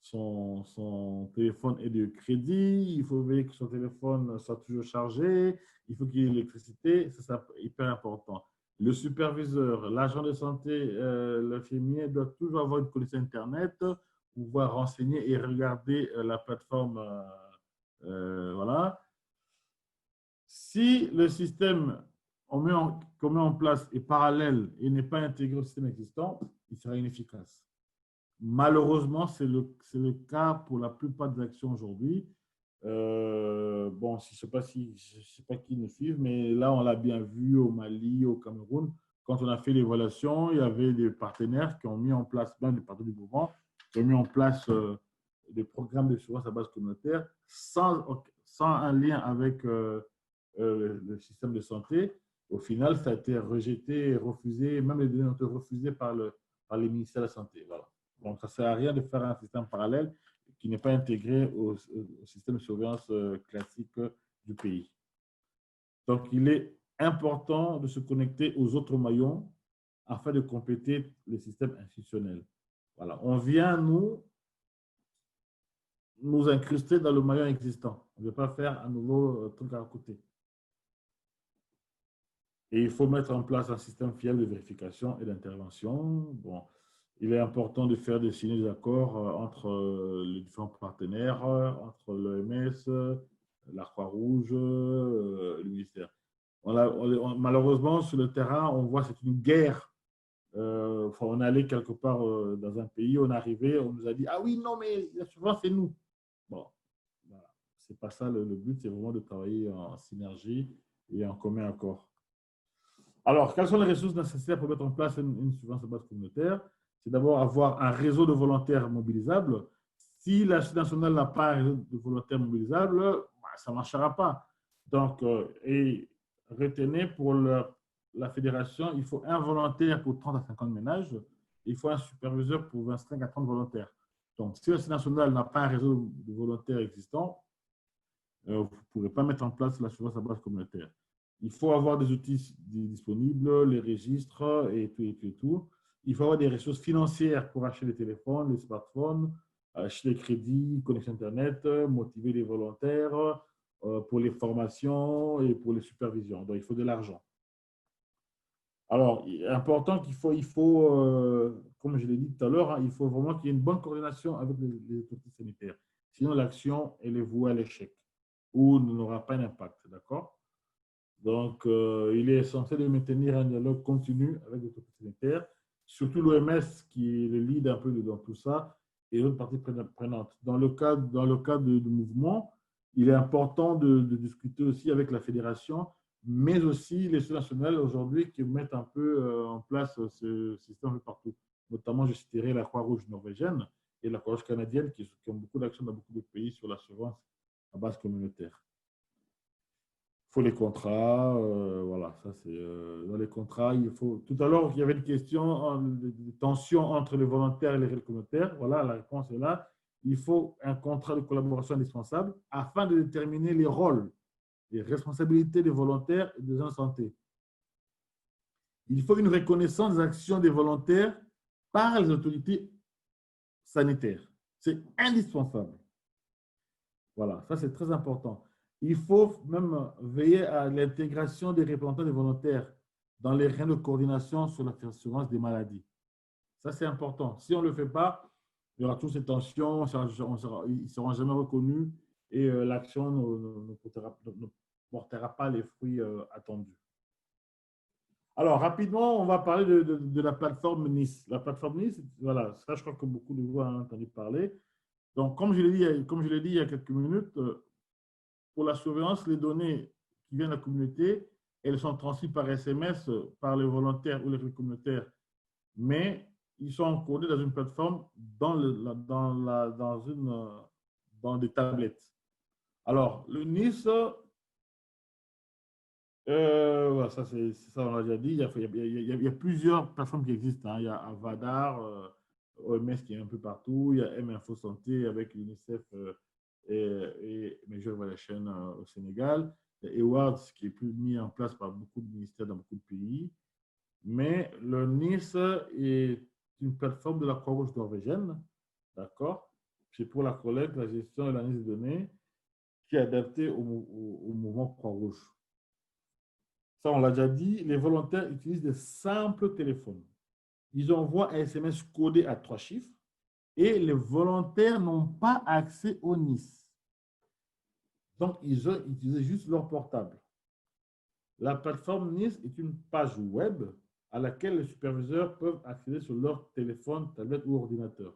son téléphone ait de crédit, il faut veiller que son téléphone soit toujours chargé, il faut qu'il y ait l'électricité, c'est hyper important. Le superviseur, l'agent de santé, l'infirmier doit toujours avoir une connexion Internet, pouvoir renseigner et regarder la plateforme. Voilà. Si le système qu'on met en place est parallèle et n'est pas intégré au système existant, il sera inefficace. Malheureusement, c'est le cas pour la plupart des actions aujourd'hui. Bon, je ne sais pas qui nous suit, mais là, on l'a bien vu au Mali, au Cameroun. Quand on a fait l'évaluation, il y avait des partenaires qui ont mis en place, des partenaires du mouvement, qui ont mis en place des programmes de surveillance à base communautaire sans un lien avec le système de santé. Au final, ça a été rejeté, refusé, même les données ont été refusées par les ministères de la Santé. Voilà. Donc, ça ne sert à rien de faire un système parallèle qui n'est pas intégré au système de surveillance classique du pays. Donc, il est important de se connecter aux autres maillons afin de compléter les systèmes institutionnels. Voilà. On vient, nous incruster dans le maillon existant. On ne veut pas faire un nouveau truc à côté. Et il faut mettre en place un système fiable de vérification et d'intervention. Bon, il est important de faire signer des accords entre les différents partenaires, entre l'OMS, la Croix-Rouge, le ministère. Malheureusement, sur le terrain, on voit que c'est une guerre. On est allé quelque part dans un pays, on est arrivé, on nous a dit « Ah oui, non, mais la surveillance, c'est nous ». Bon, voilà. C'est pas ça le but, c'est vraiment de travailler en synergie et en commun accord. Alors, quelles sont les ressources nécessaires pour mettre en place une surveillance à base communautaire? C'est d'abord avoir un réseau de volontaires mobilisables. Si la Société nationale n'a pas un réseau de volontaires mobilisables, ça ne marchera pas. Donc, et retenez pour la fédération, il faut un volontaire pour 30 à 50 ménages. Il faut un superviseur pour 25 à 30 volontaires. Donc, si la Société nationale n'a pas un réseau de volontaires existant, vous ne pourrez pas mettre en place la surveillance à base communautaire. Il faut avoir des outils disponibles, les registres et tout. Il faut avoir des ressources financières pour acheter les téléphones, les smartphones, acheter des crédits, connexion Internet, motiver les volontaires pour les formations et pour les supervisions. Donc, il faut de l'argent. Alors, il est important comme je l'ai dit tout à l'heure, hein, il faut vraiment qu'il y ait une bonne coordination avec les autorités sanitaires. Sinon, l'action, elle est vouée à l'échec ou n'aura pas d'impact. D'accord? Donc, il est essentiel de maintenir un dialogue continu avec les autorités sanitaires, surtout l'OMS qui est le lead un peu dans tout ça et les autres parties prenantes. Dans le cas du mouvement, il est important de discuter aussi avec la fédération, mais aussi les sociétés nationales aujourd'hui qui mettent un peu en place ce système un peu partout. Notamment, je citerai la Croix-Rouge norvégienne et la Croix-Rouge canadienne qui ont beaucoup d'actions dans beaucoup de pays sur l'assurance à base communautaire. Il faut les contrats, voilà, ça c'est dans les contrats, il faut. Tout à l'heure, il y avait une question de tension entre les volontaires et les communautaires. Voilà, la réponse est là. Il faut un contrat de collaboration indispensable afin de déterminer les rôles, les responsabilités des volontaires et des agents de santé. Il faut une reconnaissance des actions des volontaires par les autorités sanitaires. C'est indispensable. Voilà, ça c'est très important. Il faut même veiller à l'intégration des représentants des volontaires dans les réunions de coordination sur l'assurance des maladies. Ça, c'est important. Si on ne le fait pas, il y aura toutes ces tensions, ils ne seront jamais reconnus et l'action ne portera pas les fruits attendus. Alors, rapidement, on va parler de la plateforme Nice. La plateforme Nice, voilà, ça, je crois que beaucoup de vous ont entendu parler. Donc, comme je l'ai dit il y a quelques minutes, pour la surveillance, les données qui viennent de la communauté, elles sont transmises par SMS par les volontaires ou les communautaires, mais ils sont encodés dans une plateforme dans des tablettes. Alors, le Nice, ça, on l'a déjà dit, il y a plusieurs plateformes qui existent. Hein. Il y a Avadar, OMS qui est un peu partout, il y a M-Info Santé avec l'UNICEF et Major Evaluation au Sénégal. Il y a Ewards qui est plus mis en place par beaucoup de ministères dans beaucoup de pays. Mais le NIS est une plateforme de la Croix-Rouge norvégienne, d'accord? C'est pour la collecte, la gestion et l'analyse des données qui est adaptée au mouvement Croix-Rouge. Ça, on l'a déjà dit, les volontaires utilisent des simples téléphones. Ils envoient un SMS codé à 3 chiffres et les volontaires n'ont pas accès au NIS. Donc, ils ont utilisé juste leur portable. La plateforme NIS est une page web à laquelle les superviseurs peuvent accéder sur leur téléphone, tablette ou ordinateur.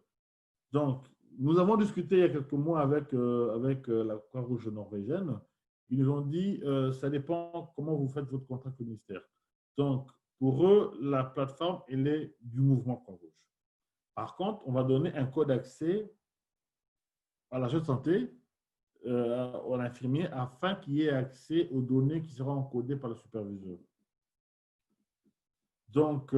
Donc, nous avons discuté il y a quelques mois avec la Croix-Rouge norvégienne. Ils nous ont dit, ça dépend comment vous faites votre contrat avec le ministère. Donc, pour eux, la plateforme, elle est du mouvement Croix-Rouge. Par contre, on va donner un code d'accès à l'agent de santé, à l'infirmier, afin qu'il ait accès aux données qui seront encodées par le superviseur. Donc,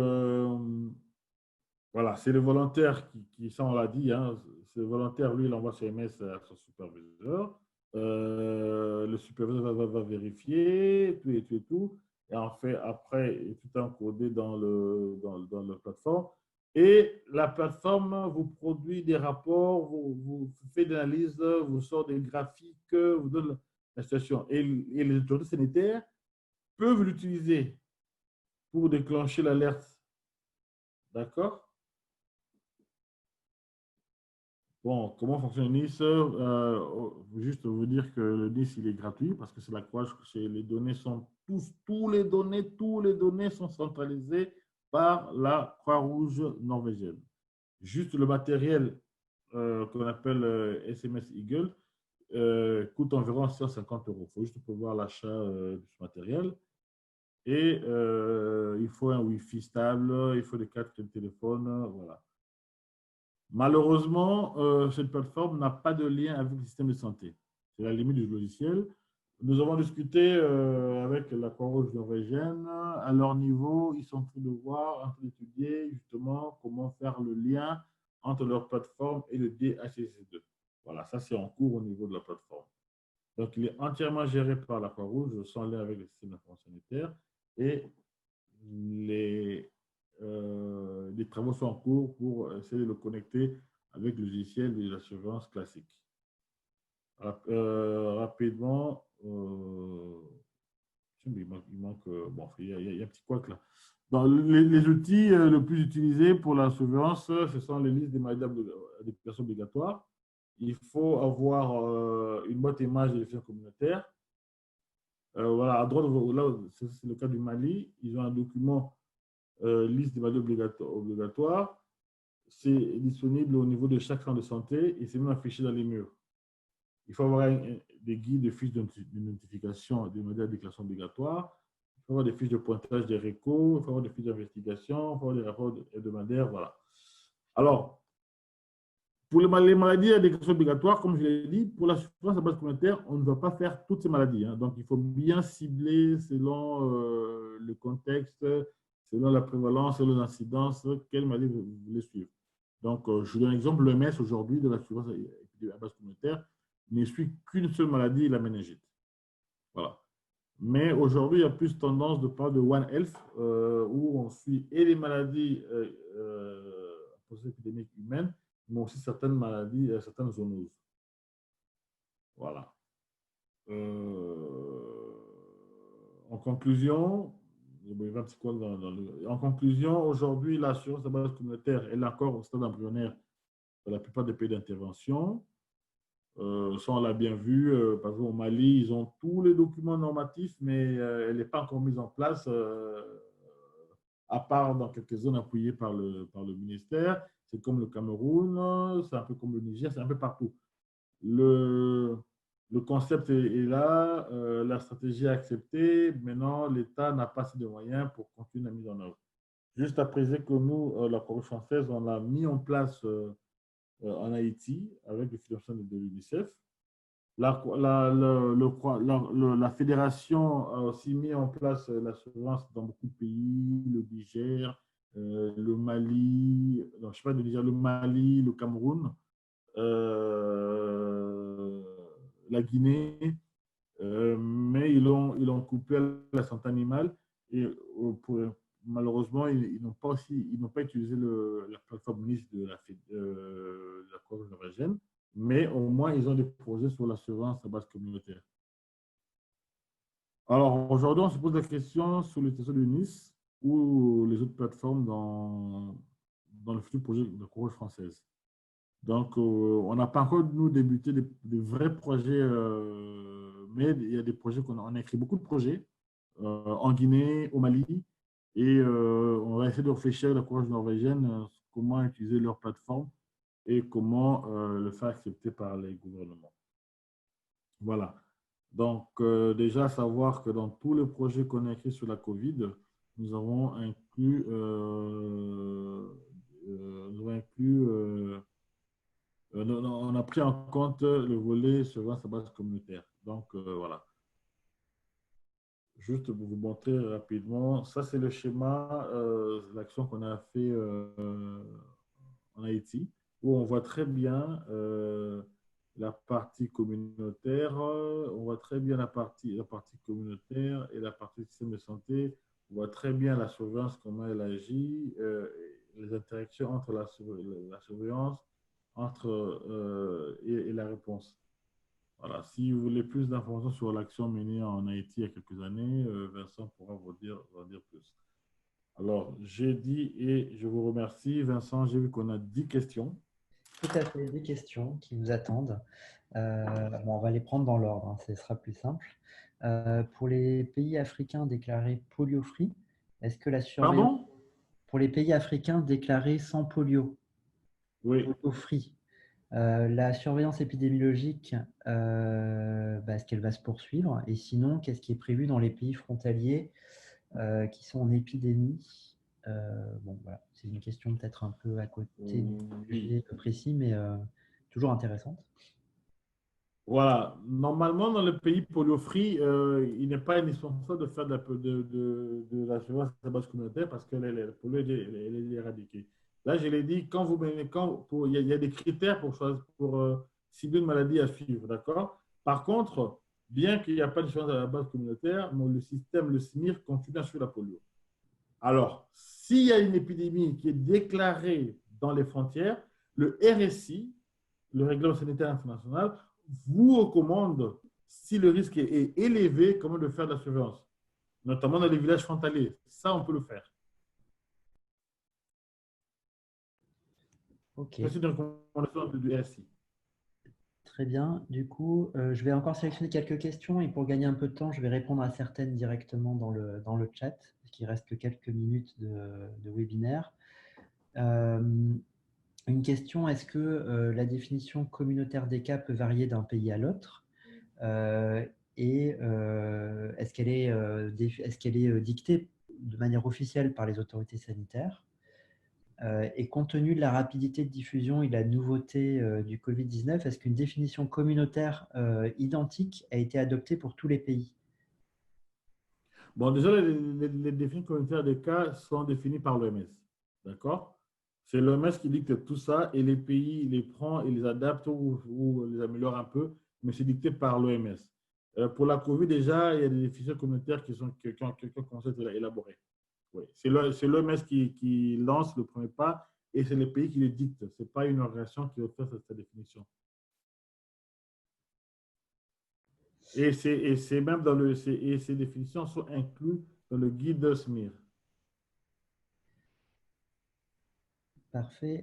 voilà, c'est le volontaire ça on l'a dit, hein, c'est le volontaire, lui, il envoie ses SMS à son superviseur. Le superviseur va vérifier tout et tout. Et en fait, après, tout est encodé dans la plateforme. Et la plateforme vous produit des rapports, vous fait des analyses, vous sort des graphiques, vous donne la situation. Et les autorités sanitaires peuvent l'utiliser pour déclencher l'alerte. D'accord? Bon, comment fonctionne Nice? Juste vous dire que le Nice, il est gratuit parce que c'est la Croix, les données sont tous les données sont centralisées par la Croix-Rouge norvégienne. Juste le matériel qu'on appelle SMS Eagle coûte environ 150 €. Il faut juste pouvoir l'achat de ce matériel. Et il faut un Wi-Fi stable, il faut des cartes de téléphone, voilà. Malheureusement, cette plateforme n'a pas de lien avec le système de santé. C'est la limite du logiciel. Nous avons discuté avec la Croix-Rouge norvégienne. À leur niveau, ils sont en train de voir, en train d'étudier justement comment faire le lien entre leur plateforme et le DHCC2. Voilà, ça c'est en cours au niveau de la plateforme. Donc, il est entièrement géré par la Croix-Rouge, sans lien avec le système d'information sanitaire. Et les travaux sont en cours pour essayer de le connecter avec le logiciel de la surveillance classique. Rapidement, il manque bon, il y a un petit couac là. Dans les outils les plus utilisés pour la surveillance, ce sont les listes des maladies d'application obligatoire. Il faut avoir une boîte image de définition communautaire. Voilà, à droite, là, c'est le cas du Mali. Ils ont un document liste des maladies obligatoires. C'est disponible au niveau de chaque centre de santé et c'est même affiché dans les murs. Il faut avoir des guides de fiches de notification des maladies à déclaration obligatoire. Il faut avoir des fiches de pointage des récos. Il faut avoir des fiches d'investigation. Il faut avoir des rapports hebdomadaires. Voilà. Alors, pour les maladies à déclaration obligatoire, comme je l'ai dit, pour la surveillance à base communautaire, on ne va pas faire toutes ces maladies. Hein. Donc, il faut bien cibler selon le contexte, selon la prévalence, selon l'incidence, quelle maladie vous voulez suivre. Donc, je vous donne un exemple. L'OMS aujourd'hui de la surveillance à base communautaire ne suit qu'une seule maladie, la méningite. Voilà. Mais aujourd'hui, il y a plus tendance de parler de One Health, où on suit et les maladies épidémiques humaines, mais aussi certaines maladies, certaines zoonoses. Voilà. En conclusion, aujourd'hui, l'assurance à base communautaire est encore au stade embryonnaire dans la plupart des pays d'intervention. Ça, on l'a bien vu. Par exemple, au Mali, ils ont tous les documents normatifs, mais elle n'est pas encore mise en place, à part dans quelques zones appuyées par le ministère. C'est comme le Cameroun, c'est un peu comme le Niger, c'est un peu partout. Le concept est là, la stratégie est acceptée. Maintenant, l'État n'a pas assez de moyens pour continuer la mise en œuvre. Juste à préciser que nous, la Croix-Rouge française, on l'a mis en place en Haïti avec le financement de l'UNICEF. La fédération a aussi mis en place la surveillance dans beaucoup de pays, le Niger, le Mali, non, je sais pas, le Niger, le Mali, le Cameroun, la Guinée, mais ils l'ont coupé à la santé animale et malheureusement, ils n'ont pas utilisé la plateforme NIS de la Croix-Rouge norvégienne, mais au moins, ils ont des projets sur la surveillance à base communautaire. Alors, aujourd'hui, on se pose la question sur l'utilisation de Nice ou les autres plateformes dans le futur projet de Croix-Rouge française. Donc, on n'a pas encore, nous, débuté des vrais projets, mais il y a des projets on a écrit beaucoup de projets en Guinée, au Mali, et on va essayer de réfléchir à la Croix-Rouge norvégienne, comment utiliser leur plateforme et comment le faire accepter par les gouvernements. Voilà. Donc, déjà, savoir que dans tous les projets qu'on a écrits sur la COVID, nous avons inclus, on a pris en compte le volet surveillance à base communautaire. Donc, voilà. Juste pour vous montrer rapidement, ça c'est le schéma, l'action qu'on a fait en Haïti, où on voit très bien la partie communautaire, on voit très bien la partie communautaire et la partie système de santé, on voit très bien la surveillance, comment elle agit, les interactions entre la surveillance et la réponse. Voilà. Si vous voulez plus d'informations sur l'action menée en Haïti il y a quelques années, Vincent pourra vous en dire plus. Alors, j'ai dit et je vous remercie. Vincent, j'ai vu qu'on a 10 questions. Tout à fait, des questions qui vous attendent. Bon, on va les prendre dans l'ordre, hein, ce sera plus simple. Pour les pays africains déclarés polio-free, est-ce que la surveillance… Pardon? Pour les pays africains déclarés sans polio, Oui. polio-free, la surveillance épidémiologique, est-ce qu'elle va se poursuivre? Et sinon, qu'est-ce qui est prévu dans les pays frontaliers qui sont en épidémie? Bon, voilà, c'est une question peut-être un peu à côté du sujet précis, mais toujours intéressante. Voilà. Normalement, dans le pays polio-free, il n'est pas indispensable de faire de la surveillance à base communautaire parce que le polio est éradiqué. Là, je l'ai dit, il y a des critères pour cibler une maladie à suivre, d'accord? Par contre, bien qu'il n'y a pas de surveillance à la base communautaire, le système, le SMIR, continue à suivre la polio. Alors, s'il y a une épidémie qui est déclarée dans les frontières, le RSI, le Règlement sanitaire international, vous recommande, si le risque est élevé, comment de faire de la surveillance, notamment dans les villages frontaliers. Ça, on peut le faire. Ok, C'est une recommandation du RSI. très bien. Du coup, je vais encore sélectionner quelques questions et pour gagner un peu de temps, je vais répondre à certaines directement dans le chat, parce qu'il reste que quelques minutes de webinaire. Une question, est-ce que la définition communautaire des cas peut varier d'un pays à l'autre et est-ce qu'elle est dictée de manière officielle par les autorités sanitaires et compte tenu de la rapidité de diffusion et de la nouveauté du Covid-19, est-ce qu'une définition communautaire identique a été adoptée pour tous les pays? Bon, déjà, les définitions communautaires des cas sont définies par l'OMS. D'accord? C'est l'OMS qui dicte tout ça et les pays les prend et les adaptent ou les améliorent un peu, mais c'est dicté par l'OMS. Pour la COVID, déjà, il y a des définitions communautaires qui ont commencé à être élaborées. Oui. C'est l'OMS qui lance le premier pas et c'est les pays qui les dictent. Ce n'est pas une organisation qui va faire cette définition. Et c'est même et ces définitions sont incluses dans le guide SMIR. Parfait.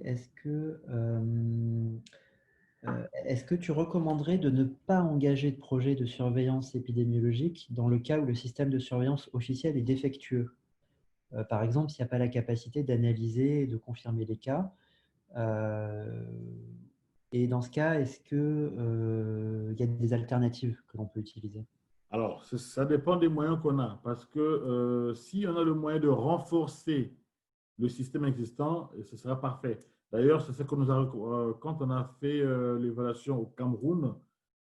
Est-ce que tu recommanderais de ne pas engager de projet de surveillance épidémiologique dans le cas où le système de surveillance officiel est défectueux? Par exemple, s'il n'y a pas la capacité d'analyser et de confirmer les cas. Et dans ce cas, est-ce qu'il y a des alternatives que l'on peut utiliser? Alors, ça dépend des moyens qu'on a. Parce que si on a le moyen de renforcer le système existant, ce sera parfait. D'ailleurs, c'est ce que nous a, quand on a fait l'évaluation au Cameroun,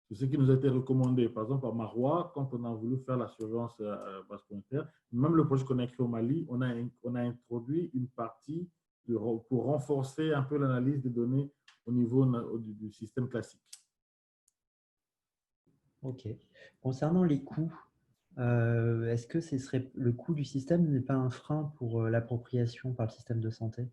c'est ce qui nous a été recommandé. Par exemple, à Marois, quand on a voulu faire la surveillance basse communautaire, même le projet qu'on a écrit au Mali, on a introduit une partie pour renforcer un peu l'analyse des données au niveau du système classique. Ok. Concernant les coûts, est-ce que ce serait le coût du système n'est pas un frein pour l'appropriation par le système de santé?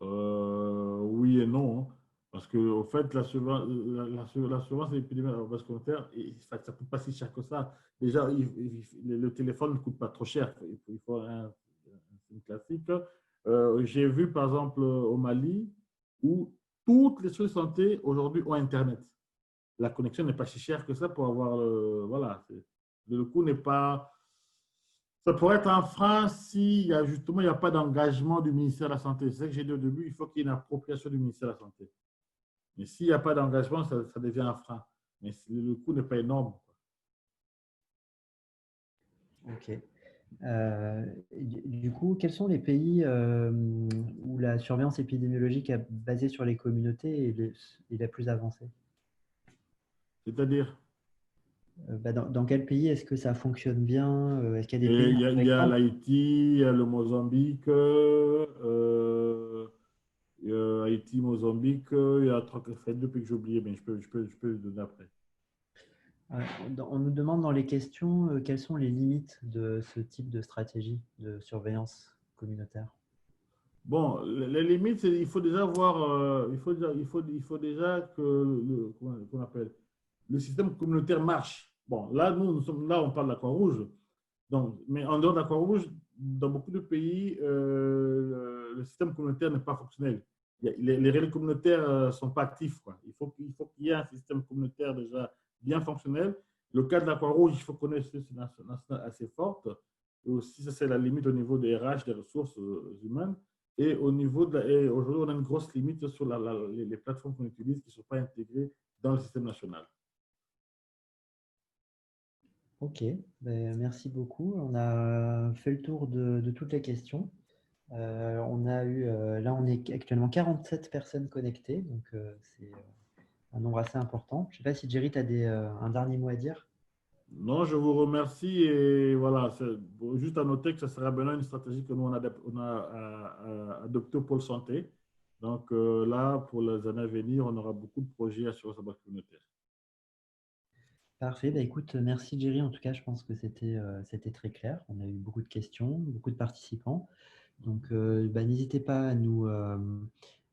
Oui et non. Hein. Parce que, au fait, l'assurance épidémique basse communautaire, ça ne coûte pas si cher que ça. Déjà, le téléphone ne coûte pas trop cher. Il faut un classique. J'ai vu, par exemple, au Mali, où toutes les soins de santé aujourd'hui ont Internet. La connexion n'est pas si chère que ça pour avoir. Voilà. Le coût n'est pas. Ça pourrait être un frein s'il y a justement il n'y a pas d'engagement du ministère de la Santé. C'est ce que j'ai dit au début, il faut qu'il y ait une appropriation du ministère de la Santé. Mais s'il n'y a pas d'engagement, ça devient un frein. Mais le coût n'est pas énorme. Ok. Du coup, quels sont les pays où la surveillance épidémiologique basée sur les communautés est la plus avancée? C'est-à-dire, Dans quel pays est-ce que ça fonctionne bien? Est-ce qu'il y a des pays il y a exemples? l'Haïti, il y a le Mozambique, Haïti, Mozambique, il y a deux pays que j'ai oubliés, mais je peux le donner après. On nous demande dans les questions quelles sont les limites de ce type de stratégie de surveillance communautaire. Bon, les limites, il faut déjà voir, il faut déjà que qu'on appelle, le système communautaire marche. Bon, là, nous sommes là, on parle de la Croix-Rouge. Donc, mais en dehors de la Croix-Rouge, dans beaucoup de pays, le système communautaire n'est pas fonctionnel. Les relais communautaires ne sont pas actifs. Quoi. Il faut qu'il y ait un système communautaire déjà bien fonctionnel. Le cas de la Croix-Rouge, il faut connaître une nationale assez forte. Et aussi, ça, c'est la limite au niveau des RH, des ressources humaines. Et au niveau et aujourd'hui, on a une grosse limite sur les plateformes qu'on utilise qui ne sont pas intégrées dans le système national. Ok, ben, merci beaucoup. On a fait le tour de toutes les questions. On a eu, là, on est actuellement 47 personnes connectées, donc c'est un nombre assez important. Je ne sais pas si Jerry, tu as un dernier mot à dire. Non, je vous remercie et voilà, juste à noter que ce sera maintenant une stratégie que nous on a adoptée au pôle santé. Donc là, pour les années à venir, on aura beaucoup de projets assurance base communautaire. Parfait. Bah, écoute, merci Jerry. En tout cas, je pense que c'était très clair. On a eu beaucoup de questions, beaucoup de participants. Donc, bah, n'hésitez pas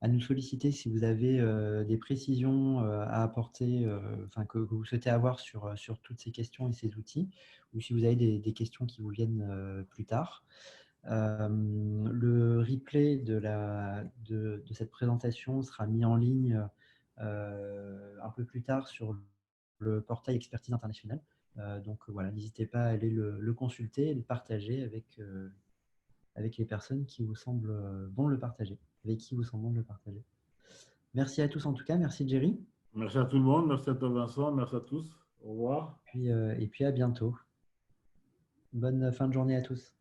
à nous solliciter si vous avez des précisions à apporter, que vous souhaitez avoir sur toutes ces questions et ces outils, ou si vous avez des questions qui vous viennent plus tard. Le replay de cette présentation sera mis en ligne un peu plus tard sur le portail Expertise Internationale. Donc voilà, n'hésitez pas à aller le consulter et le partager avec les personnes qui vous semblent bon le partager, avec qui vous semble bon de le partager. Merci à tous en tout cas, merci Jerry. Merci à tout le monde, merci à toi Vincent, merci à tous. Au revoir. Et puis à bientôt. Bonne fin de journée à tous.